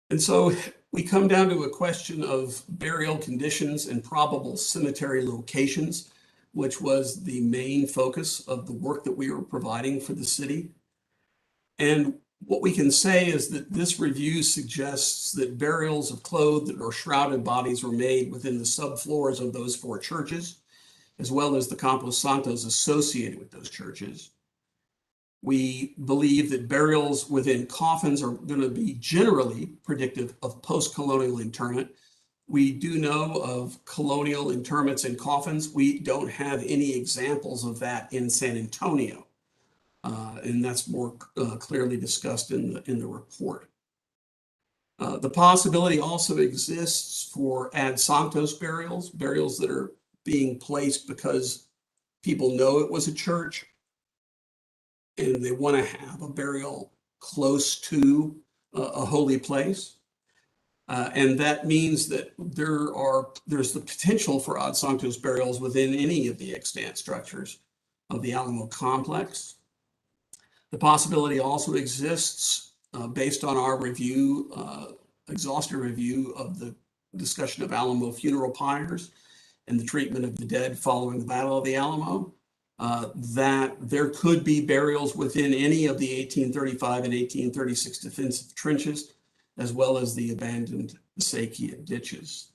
And so we come down to a question of burial conditions and probable cemetery locations, which was the main focus of the work that we were providing for the city. And what we can say is that this review suggests that burials of clothed or shrouded bodies were made within the subfloors of those 4 churches, as well as the Campos Santos associated with those churches. We believe that burials within coffins are going to be generally predictive of post-colonial interment. We do know of colonial interments in coffins. We don't have any examples of that in San Antonio. And that's more clearly discussed in the report. The possibility also exists for ad sanctos burials that are being placed because people know it was a church and they want to have a burial close to a holy place. And that means that there's the potential for ad sanctos burials within any of the extant structures of the Alamo complex. The possibility also exists based on our review, exhaustive review of the discussion of Alamo funeral pyres and the treatment of the dead following the Battle of the Alamo, that there could be burials within any of the 1835 and 1836 defensive trenches, as well as the abandoned Sakia ditches.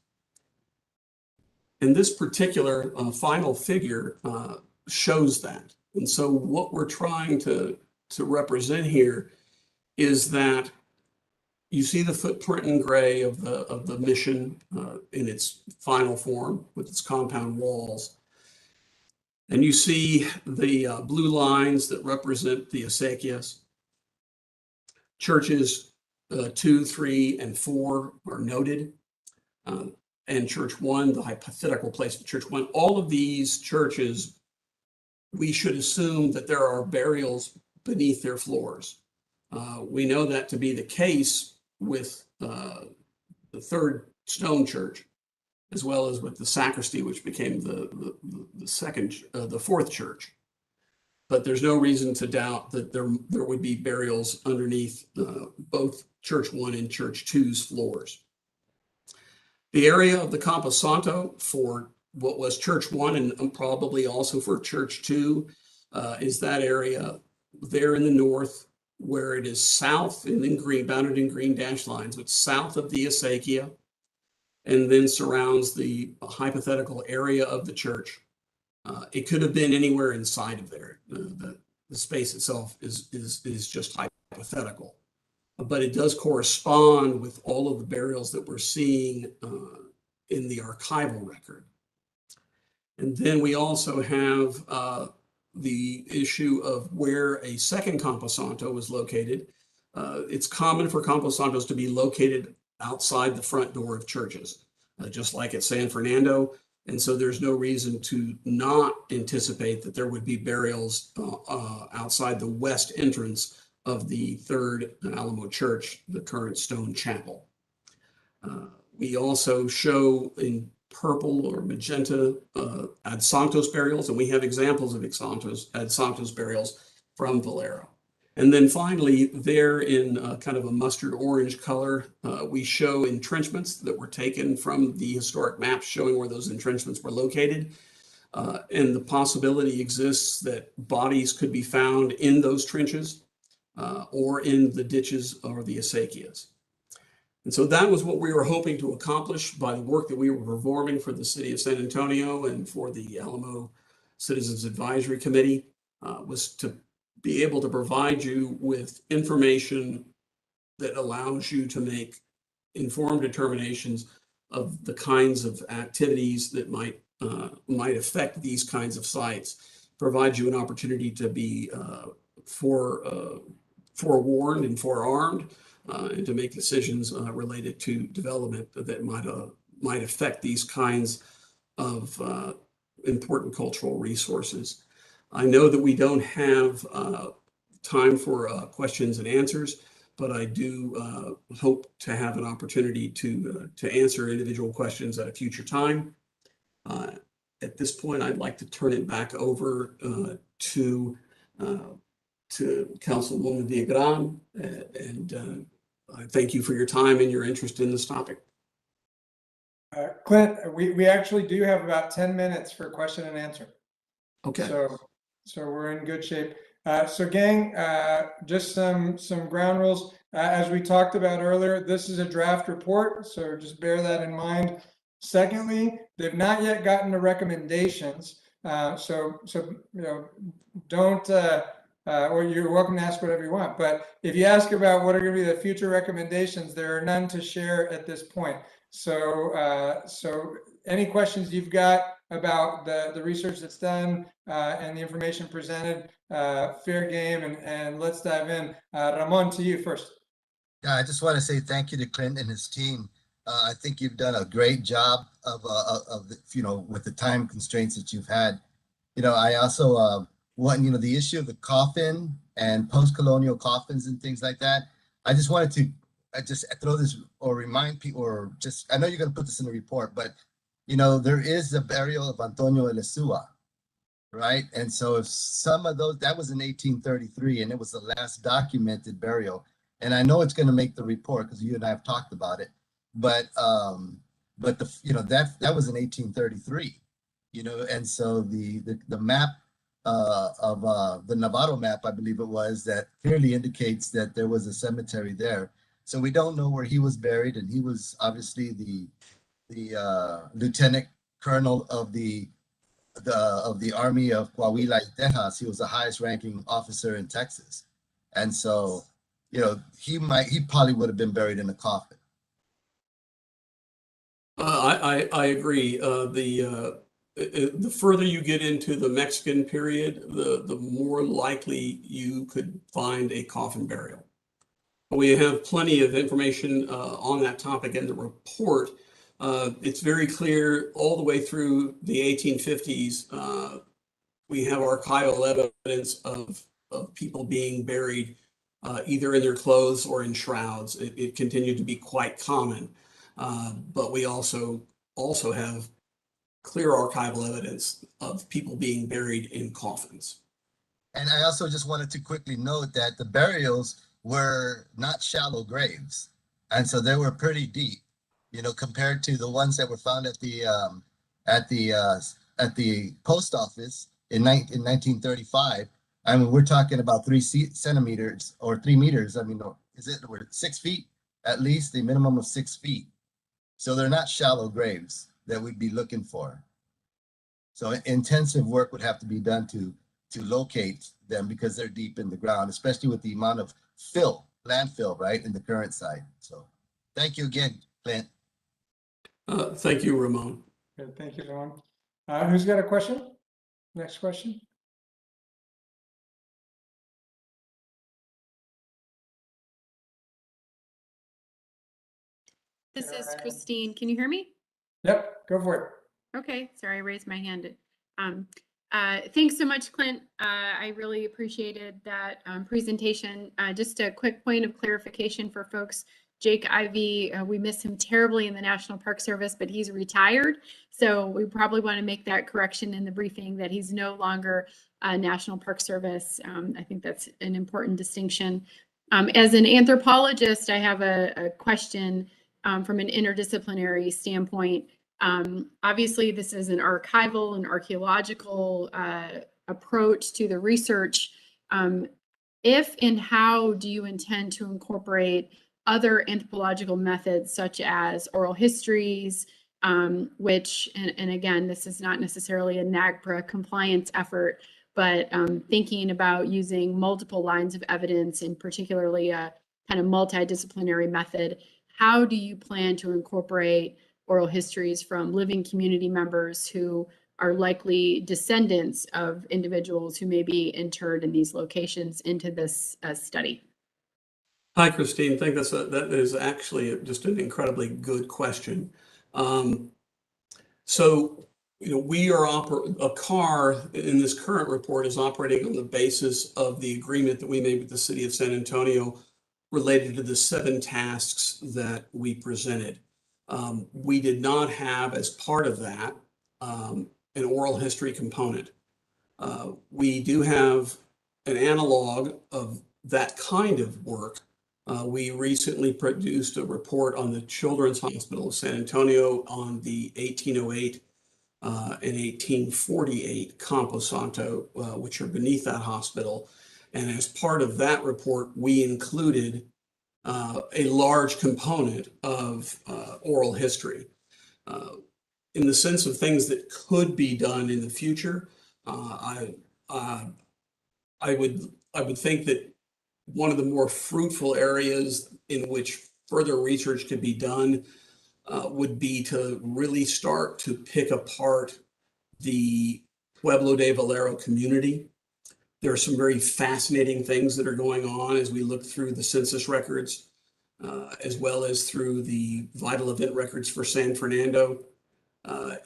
And this particular final figure shows that. And so what we're trying to represent here is that you see the footprint in gray of the mission in its final form with its compound walls. And you see the blue lines that represent the acequias. Churches 2, 3, and 4 are noted. And Church 1, the hypothetical place of Church 1, all of these churches, we should assume that there are burials beneath their floors. We know that to be the case with the third stone church, as well as with the sacristy, which became the fourth church. But there's no reason to doubt that there would be burials underneath both Church 1 and Church 2's floors. The area of the Camposanto for what was Church 1 and probably also for Church 2 is that area there in the north, where it is south and in green, bounded in green dashed lines, but south of the acequia, and then surrounds the hypothetical area of the church. It could have been anywhere inside of there. The space itself is just hypothetical, but it does correspond with all of the burials that we're seeing in the archival record. And then we also have the issue of where a second Camposanto was located. It's common for Camposantos to be located outside the front door of churches, just like at San Fernando. And so there's no reason to not anticipate that there would be burials outside the west entrance of the third Alamo church, the current stone chapel. We also show in purple or magenta Ad Santos burials, and we have examples of Ad Santos burials from Valero. And then finally, there in kind of a mustard orange color, we show entrenchments that were taken from the historic maps showing where those entrenchments were located. And the possibility exists that bodies could be found in those trenches or in the ditches or the acequias. And so that was what we were hoping to accomplish by the work that we were performing for the city of San Antonio and for the Alamo Citizens Advisory Committee, was to be able to provide you with information that allows you to make informed determinations of the kinds of activities that might affect these kinds of sites, provide you an opportunity to be forewarned and forearmed, and to make decisions related to development that might affect these kinds of important cultural resources. I know that we don't have time for questions and answers, but I do hope to have an opportunity to answer individual questions at a future time. At this point, I'd like to turn it back over to Councilwoman Viagran, and I thank you for your time and your interest in this topic. Clint, we actually do have about 10 minutes for question and answer. Okay. So we're in good shape. So gang, just some ground rules. As we talked about earlier, this is a draft report, so just bear that in mind. Secondly, they've not yet gotten the recommendations. So don't, or you're welcome to ask whatever you want. But if you ask about what are going to be the future recommendations, there are none to share at this point. So any questions you've got about the research that's done and the information presented, fair game, and let's dive in. Ramon, to you first. Yeah, I just want to say thank you to Clint and his team. I think you've done a great job of with the time constraints that you've had. I also want, the issue of the coffin and post-colonial coffins and things like that. I just wanted to throw this or remind people, or just, I know you're going to put this in the report, but there is the burial of Antonio Elisu, right? And so if some of those, that was in 1833, and it was the last documented burial. And I know it's going to make the report because you and I have talked about it, but that was in 1833, and so the map of the Navarro map, I believe it was, that clearly indicates that there was a cemetery there. So we don't know where he was buried, and he was obviously the lieutenant colonel of the the Army of Coahuila y Texas. He was the highest ranking officer in Texas. And so, you know, he probably would have been buried in a coffin. I agree. The further you get into the Mexican period, the more likely you could find a coffin burial. We have plenty of information on that topic in the report. It's very clear all the way through the 1850s. We have archival evidence of people being buried either in their clothes or in shrouds. It continued to be quite common. But we also have clear archival evidence of people being buried in coffins. And I also just wanted to quickly note that the burials were not shallow graves. And so they were pretty deep, you know, compared to the ones that were found at the post office in 1935. I mean, we're talking about 3 centimeters or 3 meters. I mean, is it 6 feet at least, the minimum of 6 feet. So they're not shallow graves that we'd be looking for. So intensive work would have to be done to locate them because they're deep in the ground, especially with the amount of landfill, right, in the current site. So thank you again, Clint. Thank you, Ramon. Good, thank you, Ramon. Who's got a question? Next question. This is Christine. Can you hear me? Yep, go for it. Okay, sorry, I raised my hand. Thanks so much, Clint. I really appreciated that presentation. Just a quick point of clarification for folks. Jake Ivey, we miss him terribly in the National Park Service, but he's retired. So we probably want to make that correction in the briefing that he's no longer National Park Service. I think that's an important distinction. As an anthropologist, I have a question from an interdisciplinary standpoint. Obviously, this is an archival and archaeological approach to the research. If and how do you intend to incorporate other anthropological methods such as oral histories, which, and again, this is not necessarily a NAGPRA compliance effort, but thinking about using multiple lines of evidence and particularly a kind of multidisciplinary method, how do you plan to incorporate oral histories from living community members who are likely descendants of individuals who may be interred in these locations into this study? Hi, Christine. I think that is actually just an incredibly good question. So, you know, we are a CAR in this current report is operating on the basis of the agreement that we made with the city of San Antonio related to the 7 tasks that we presented. We did not have, as part of that, an oral history component. We do have an analog of that kind of work. We recently produced a report on the Children's Hospital of San Antonio on the 1808 and 1848 Campo Santo, which are beneath that hospital. And as part of that report, we included a large component of oral history. In the sense of things that could be done in the future, I would think that one of the more fruitful areas in which further research could be done would be to really start to pick apart the Pueblo de Valero community. There are some very fascinating things that are going on as we look through the census records, as well as through the vital event records for San Fernando.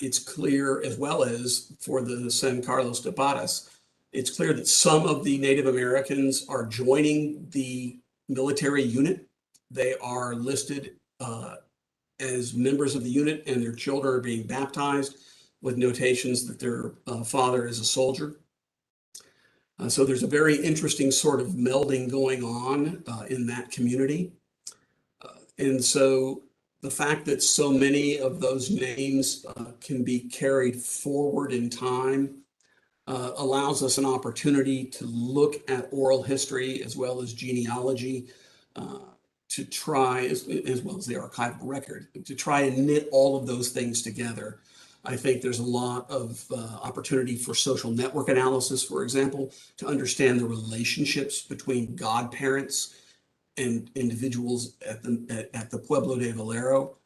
It's clear, as well as for the San Carlos de Barras, it's clear that some of the Native Americans are joining the military unit. They are listed as members of the unit, and their children are being baptized with notations that their father is a soldier. So there's a very interesting sort of melding going on in that community. And so the fact that so many of those names can be carried forward in time allows us an opportunity to look at oral history as well as genealogy to try, as well as the archival record, to try and knit all of those things together. I think there's a lot of opportunity for social network analysis, for example, to understand the relationships between godparents and individuals at the Pueblo de Valero.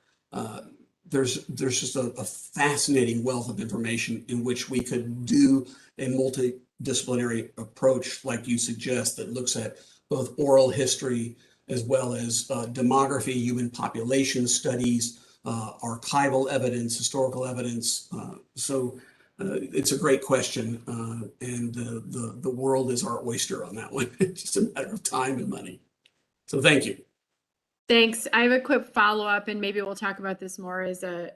There's just a fascinating wealth of information in which we could do a multidisciplinary approach, like you suggest, that looks at both oral history as well as demography, human population studies, archival evidence, historical evidence. So it's a great question, and the world is our oyster on that one. It's just a matter of time and money. So thank you. Thanks. I have a quick follow-up, and maybe we'll talk about this more as a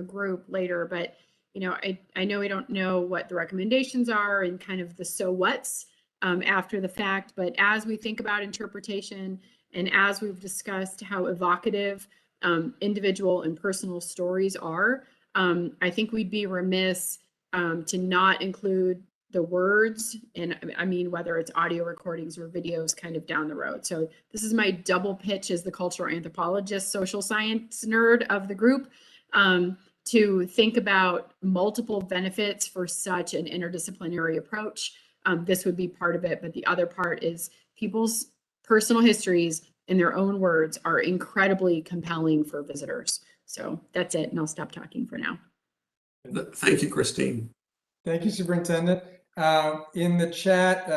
group later. But I know we don't know what the recommendations are and kind of the so what's after the fact. But as we think about interpretation, and as we've discussed how evocative individual and personal stories are, I think we'd be remiss to not include the words, and I mean, whether it's audio recordings or videos kind of down the road. So this is my double pitch as the cultural anthropologist, social science nerd of the group, to think about multiple benefits for such an interdisciplinary approach. This would be part of it, but the other part is people's personal histories in their own words are incredibly compelling for visitors. So that's it, and I'll stop talking for now. Thank you, Christine. Thank you, Superintendent. In the chat,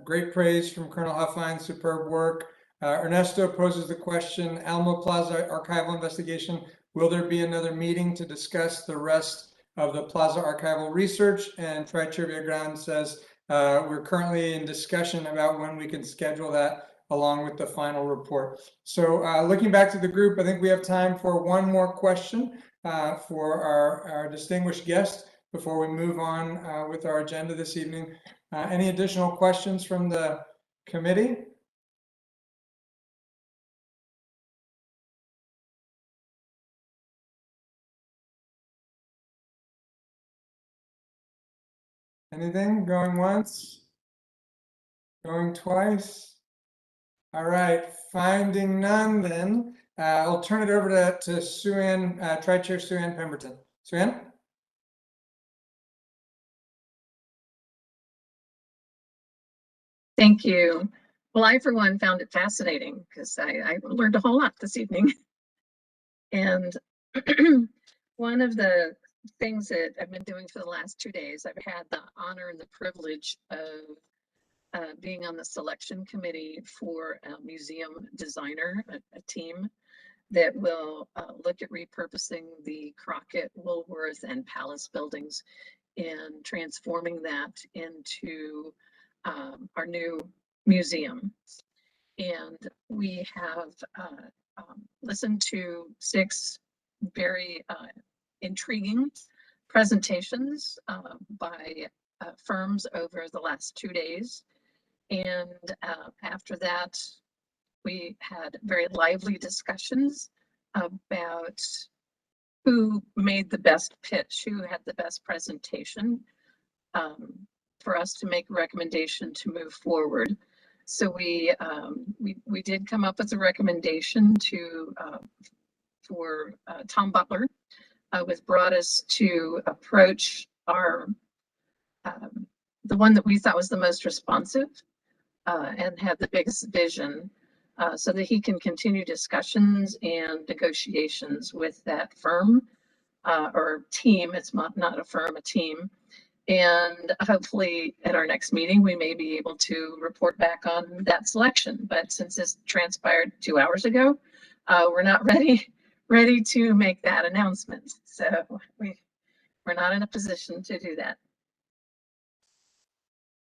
great praise from Colonel Huffine, superb work. Ernesto poses the question, Alamo Plaza archival investigation, will there be another meeting to discuss the rest of the Plaza archival research? And Trivia Ground says, we're currently in discussion about when we can schedule that along with the final report. So looking back to the group, I think we have time for one more question for our distinguished guest before we move on with our agenda this evening. Any additional questions from the committee? Anything? Going once? Going twice? All right, finding none then. I'll turn it over to Sue-Ann, Tri-Chair Sue-Ann Pemberton. Sue-Ann? Thank you. Well, I, for one, found it fascinating because I learned a whole lot this evening. And one of the things that I've been doing for the last 2 days, I've had the honor and the privilege of being on the selection committee for a museum designer, a team that will look at repurposing the Crockett, Woolworth, and Palace buildings and transforming that into our new museum. And we have listened to 6 very intriguing presentations by firms over the last 2 days. And after that, we had very lively discussions about who made the best pitch, who had the best presentation, for us to make a recommendation to move forward. So we did come up with a recommendation to for Tom Butler was brought us to approach our the one that we thought was the most responsive and had the biggest vision, so that he can continue discussions and negotiations with that firm or team. It's not a firm, a team. And hopefully at our next meeting, we may be able to report back on that selection. But since this transpired 2 hours ago, we're not ready to make that announcement. So we're not in a position to do that.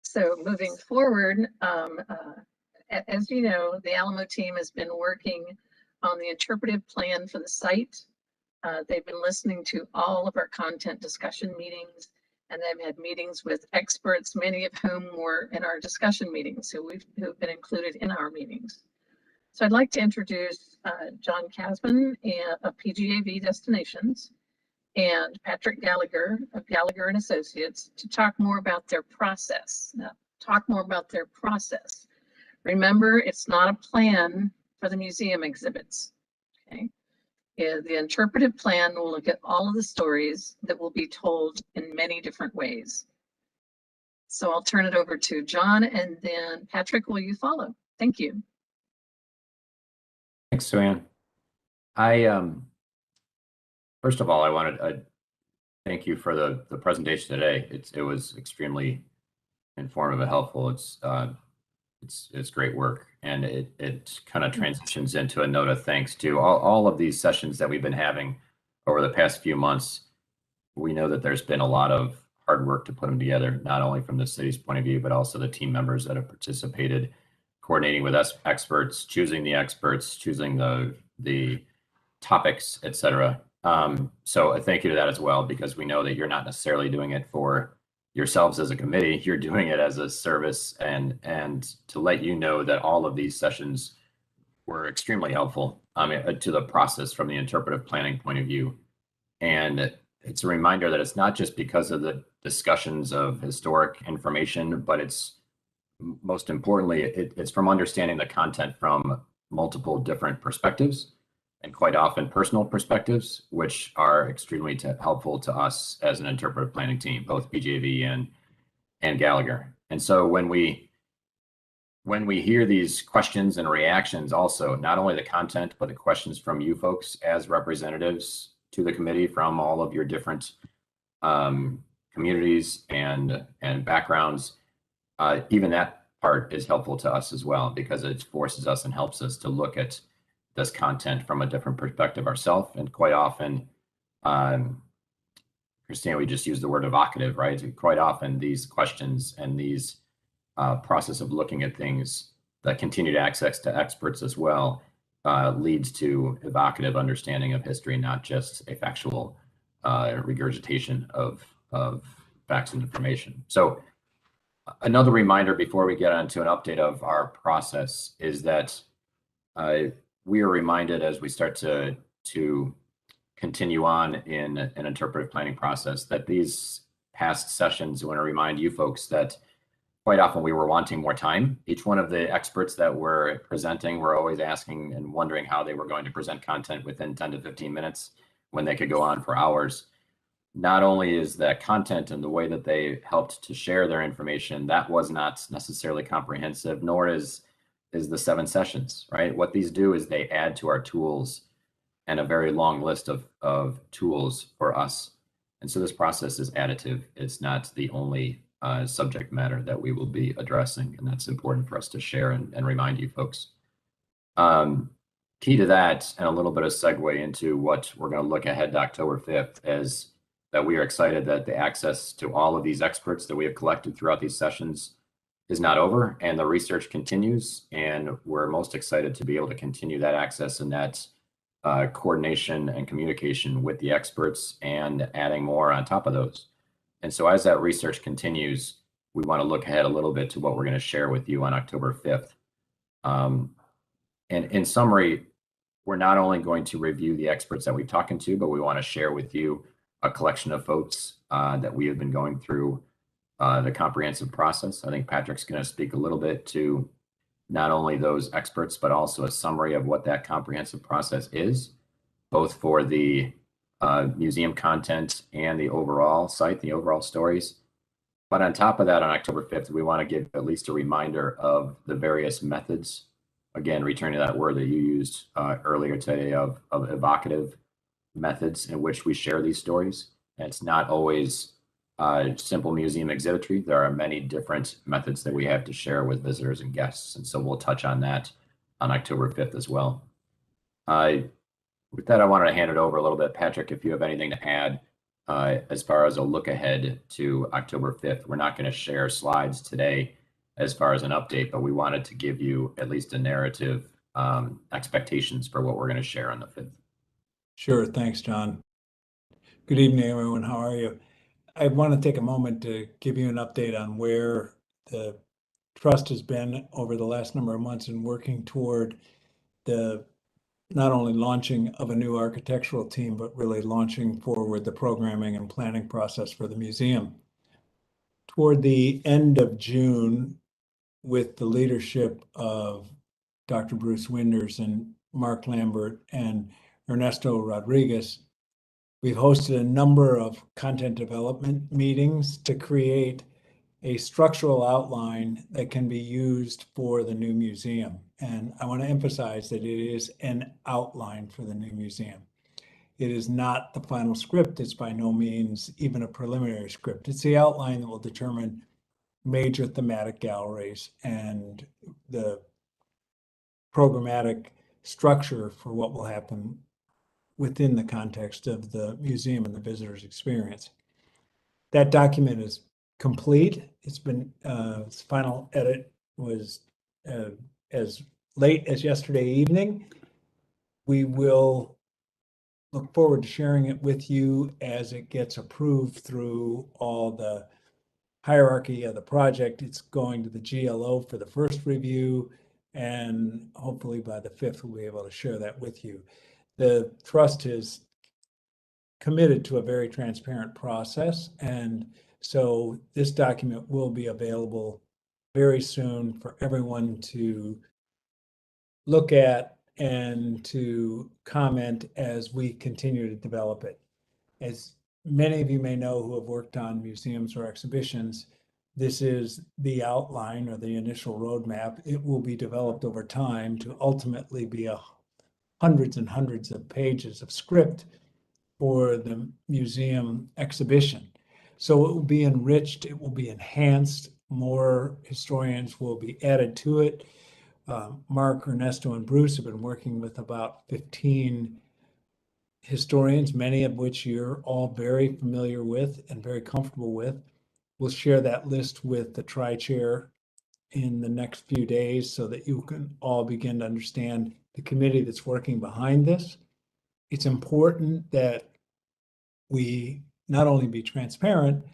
So moving forward, as you know, the Alamo team has been working on the interpretive plan for the site. They've been listening to all of our content discussion meetings, and they've had meetings with experts, many of whom were in our discussion meetings, who've been included in our meetings. So I'd like to introduce John Casman of PGAV Destinations and Patrick Gallagher of Gallagher and Associates to talk more about their process. Remember, it's not a plan for the museum exhibits. Okay, The interpretive plan will look at all of the stories that will be told in many different ways. So I'll turn it over to John, and then Patrick, will you follow? Thank you. Thanks, Joanne. First of all, I wanted to thank you for the presentation today. It was extremely informative and helpful. It's great work, and it kind of transitions into a note of thanks to all of these sessions that we've been having over the past few months. We know that there's been a lot of hard work to put them together, not only from the city's point of view, but also the team members that have participated, coordinating with us experts, choosing the experts, choosing the topics, etc. So a thank you to that as well, because we know that you're not necessarily doing it for yourselves as a committee, you're doing it as a service, and to let you know that all of these sessions were extremely helpful to the process from the interpretive planning point of view. And it's a reminder that it's not just because of the discussions of historic information, but it's most importantly, it's from understanding the content from multiple different perspectives, and quite often personal perspectives, which are extremely helpful to us as an interpretive planning team, both BJV and Gallagher. And so when we hear these questions and reactions, also not only the content, but the questions from you folks as representatives to the committee from all of your different communities and backgrounds, even that part is helpful to us as well, because it forces us and helps us to look at this content from a different perspective ourselves. And quite often, Christina, we just use the word evocative, right? Quite often these questions and these process of looking at things that continued access to experts as well leads to evocative understanding of history, not just a factual regurgitation of facts and information. So another reminder before we get onto an update of our process is that we are reminded as we start to continue on in an interpretive planning process that these past sessions, I want to remind you folks that quite often we were wanting more time. Each one of the experts that were presenting were always asking and wondering how they were going to present content within 10 to 15 minutes when they could go on for hours. Not only is that content and the way that they helped to share their information, that was not necessarily comprehensive, nor is the 7 sessions, right? What these do is they add to our tools and a very long list of tools for us. And so this process is additive. It's not the only subject matter that we will be addressing, and that's important for us to share and remind you folks. Key to that, and a little bit of segue into what we're going to look ahead to October 5th, is that we are excited that the access to all of these experts that we have collected throughout these sessions is not over, and the research continues, and we're most excited to be able to continue that access and that coordination and communication with the experts and adding more on top of those. And so as that research continues, we want to look ahead a little bit to what we're going to share with you on October 5th. And in summary, we're not only going to review the experts that we've talked to, but we want to share with you a collection of folks that we have been going through the comprehensive process. I think Patrick's going to speak a little bit to not only those experts, but also a summary of what that comprehensive process is, both for the museum content and the overall site, the overall stories. But on top of that, on October 5th, we want to give at least a reminder of the various methods. Again, returning to that word that you used earlier today of evocative methods in which we share these stories. And it's not always simple museum exhibitry. There are many different methods that we have to share with visitors and guests. And so we'll touch on that on October 5th as well. With that, I wanted to hand it over a little bit. Patrick, if you have anything to add as far as a look ahead to October 5th, we're not going to share slides today as far as an update, but we wanted to give you at least a narrative expectations for what we're going to share on the 5th. Sure. Thanks, John. Good evening, everyone. How are you? I want to take a moment to give you an update on where the trust has been over the last number of months in working toward the not only launching of a new architectural team, but really launching forward the programming and planning process for the museum. Toward the end of June, with the leadership of Dr. Bruce Winders and Mark Lambert and Ernesto Rodriguez, we've hosted a number of content development meetings to create a structural outline that can be used for the new museum. And I want to emphasize that it is an outline for the new museum. It is not the final script. It's by no means even a preliminary script. It's the outline that will determine major thematic galleries and the programmatic structure for what will happen within the context of the museum and the visitor's experience. That document is complete. It's been, its final edit was as late as yesterday evening. We will look forward to sharing it with you as it gets approved through all the hierarchy of the project. It's going to the GLO for the first review, and hopefully by the 5th, we'll be able to share that with you. The trust is committed to a very transparent process, and so this document will be available very soon for everyone to look at and to comment as we continue to develop it. As many of you may know who have worked on museums or exhibitions, this is the outline or the initial roadmap. It will be developed over time to ultimately be hundreds and hundreds of pages of script for the museum exhibition. So it will be enriched, it will be enhanced, more historians will be added to it. Mark, Ernesto, and Bruce have been working with about 15 historians, many of which you're all very familiar with and very comfortable with. We'll share that list with the Tri-Chair in the next few days so that you can all begin to understand the committee that's working behind this. It's important that we not only be transparent,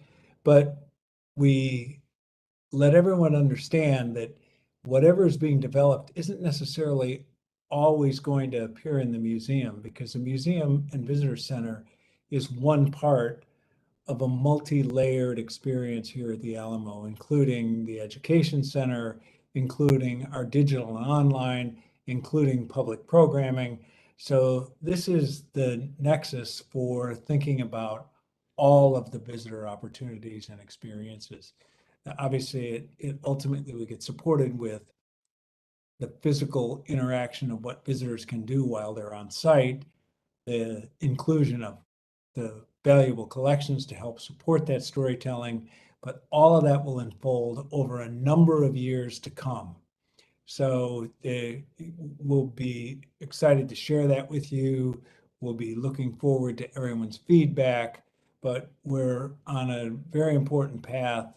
but we let everyone understand that whatever is being developed isn't necessarily always going to appear in the museum, because the museum and visitor center is one part of a multi-layered experience here at the Alamo, including the education center, including our digital and online, including public programming. So this is the nexus for thinking about all of the visitor opportunities and experiences. Now, obviously, it ultimately will get supported with the physical interaction of what visitors can do while they're on site, the inclusion of the valuable collections to help support that storytelling, but all of that will unfold over a number of years to come. So we'll be excited to share that with you. We'll be looking forward to everyone's feedback, but we're on a very important path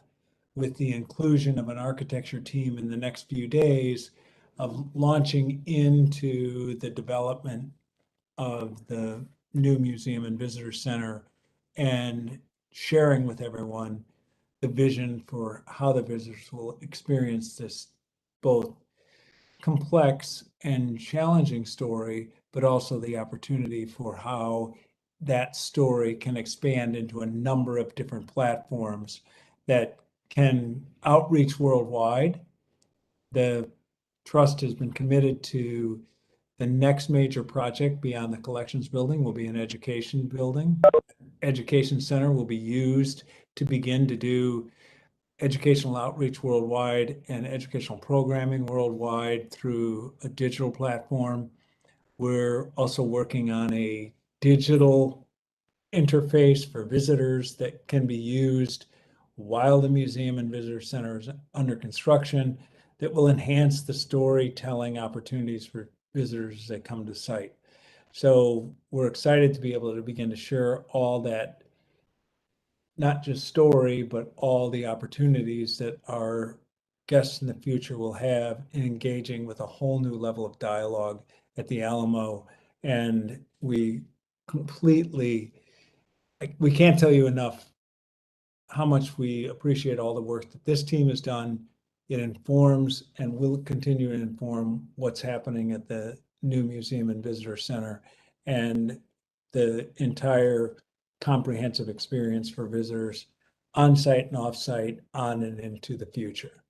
with the inclusion of an architecture team in the next few days of launching into the development of the new museum and visitor center and sharing with everyone the vision for how the visitors will experience this both complex and challenging story, but also the opportunity for how that story can expand into a number of different platforms that can outreach worldwide. The trust has been committed to the next major project beyond the collections building will be an education building. Education center will be used to begin to do educational outreach worldwide and educational programming worldwide through a digital platform. We're also working on a digital interface for visitors that can be used while the museum and visitor center is under construction that will enhance the storytelling opportunities for visitors that come to site. So we're excited to be able to begin to share all that, not just story, but all the opportunities that our guests in the future will have in engaging with a whole new level of dialogue at the Alamo. And we can't tell you enough how much we appreciate all the work that this team has done. It informs and will continue to inform what's happening at the new museum and visitor center and the entire comprehensive experience for visitors on site and off site, on and into the future.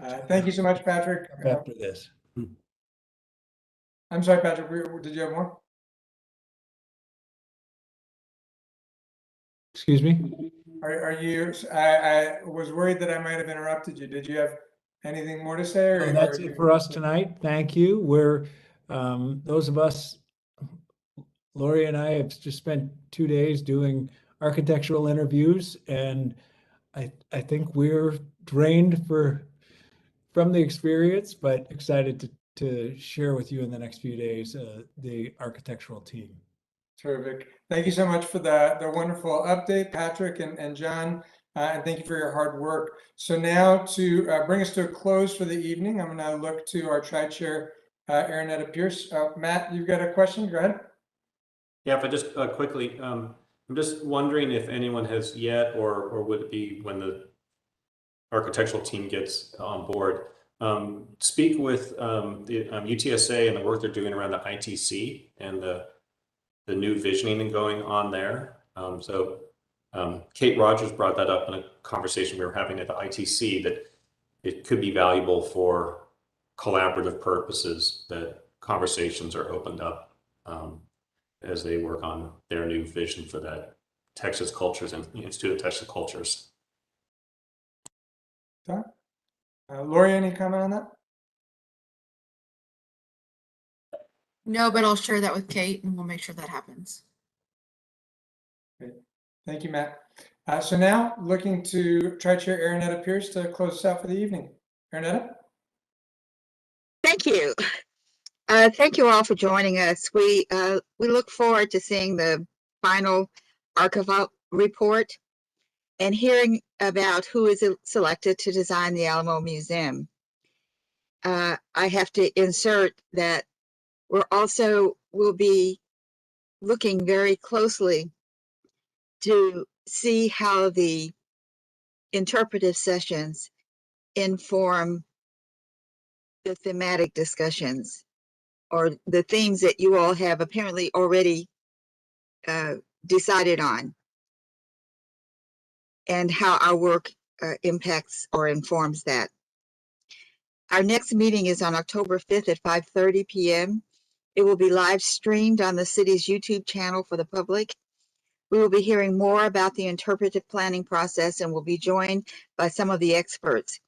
Thank you so much, Patrick. After this. I'm sorry, Patrick, did you have more? Excuse me? Are you, I was worried that I might have interrupted you. Did you have anything more to say? Or, Oh, that's it for us tonight. Thank you. We're, those of us, Lori and I have just spent 2 days doing architectural interviews, and I think we're drained from the experience, but excited to share with you in the next few days the architectural team. Terrific. Thank you so much for the wonderful update, Patrick and John, and thank you for your hard work. So now to bring us to a close for the evening, I'm going to look to our Tri-Chair, Aaronetta Pierce. Matt, you've got a question? Go ahead. Yeah, if I just quickly, I'm just wondering if anyone has yet, or would it be when the architectural team gets on board, speak with the UTSA and the work they're doing around the ITC and the new visioning going on there. Kate Rogers brought that up in a conversation we were having at the ITC, that it could be valuable for collaborative purposes, that conversations are opened up as they work on their new vision for that Texas Cultures and Institute of Texas Cultures. Lori, any comment on that? No, but I'll share that with Kate and we'll make sure that happens. Great. Thank you, Matt. So now looking to Tri-Chair Aaronetta Pierce to close us out for the evening. Aaronetta? Thank you. Thank you all for joining us. We look forward to seeing the final Archival report and hearing about who is selected to design the Alamo Museum. I have to insert that we'll be looking very closely to see how the interpretive sessions inform the thematic discussions, or the themes that you all have apparently already decided on, and how our work impacts or informs that. Our next meeting is on October 5th at 5:30 p.m. It will be live streamed on the city's YouTube channel for the public. We will be hearing more about the interpretive planning process and will be joined by some of the experts.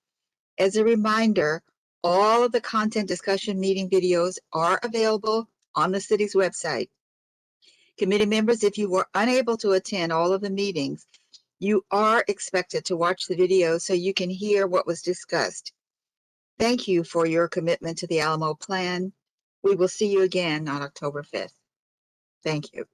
As a reminder, all of the content discussion meeting videos are available on the city's website. Committee members, if you were unable to attend all of the meetings, you are expected to watch the video so you can hear what was discussed. Thank you for your commitment to the Alamo Plan. We will see you again on October 5th. Thank you.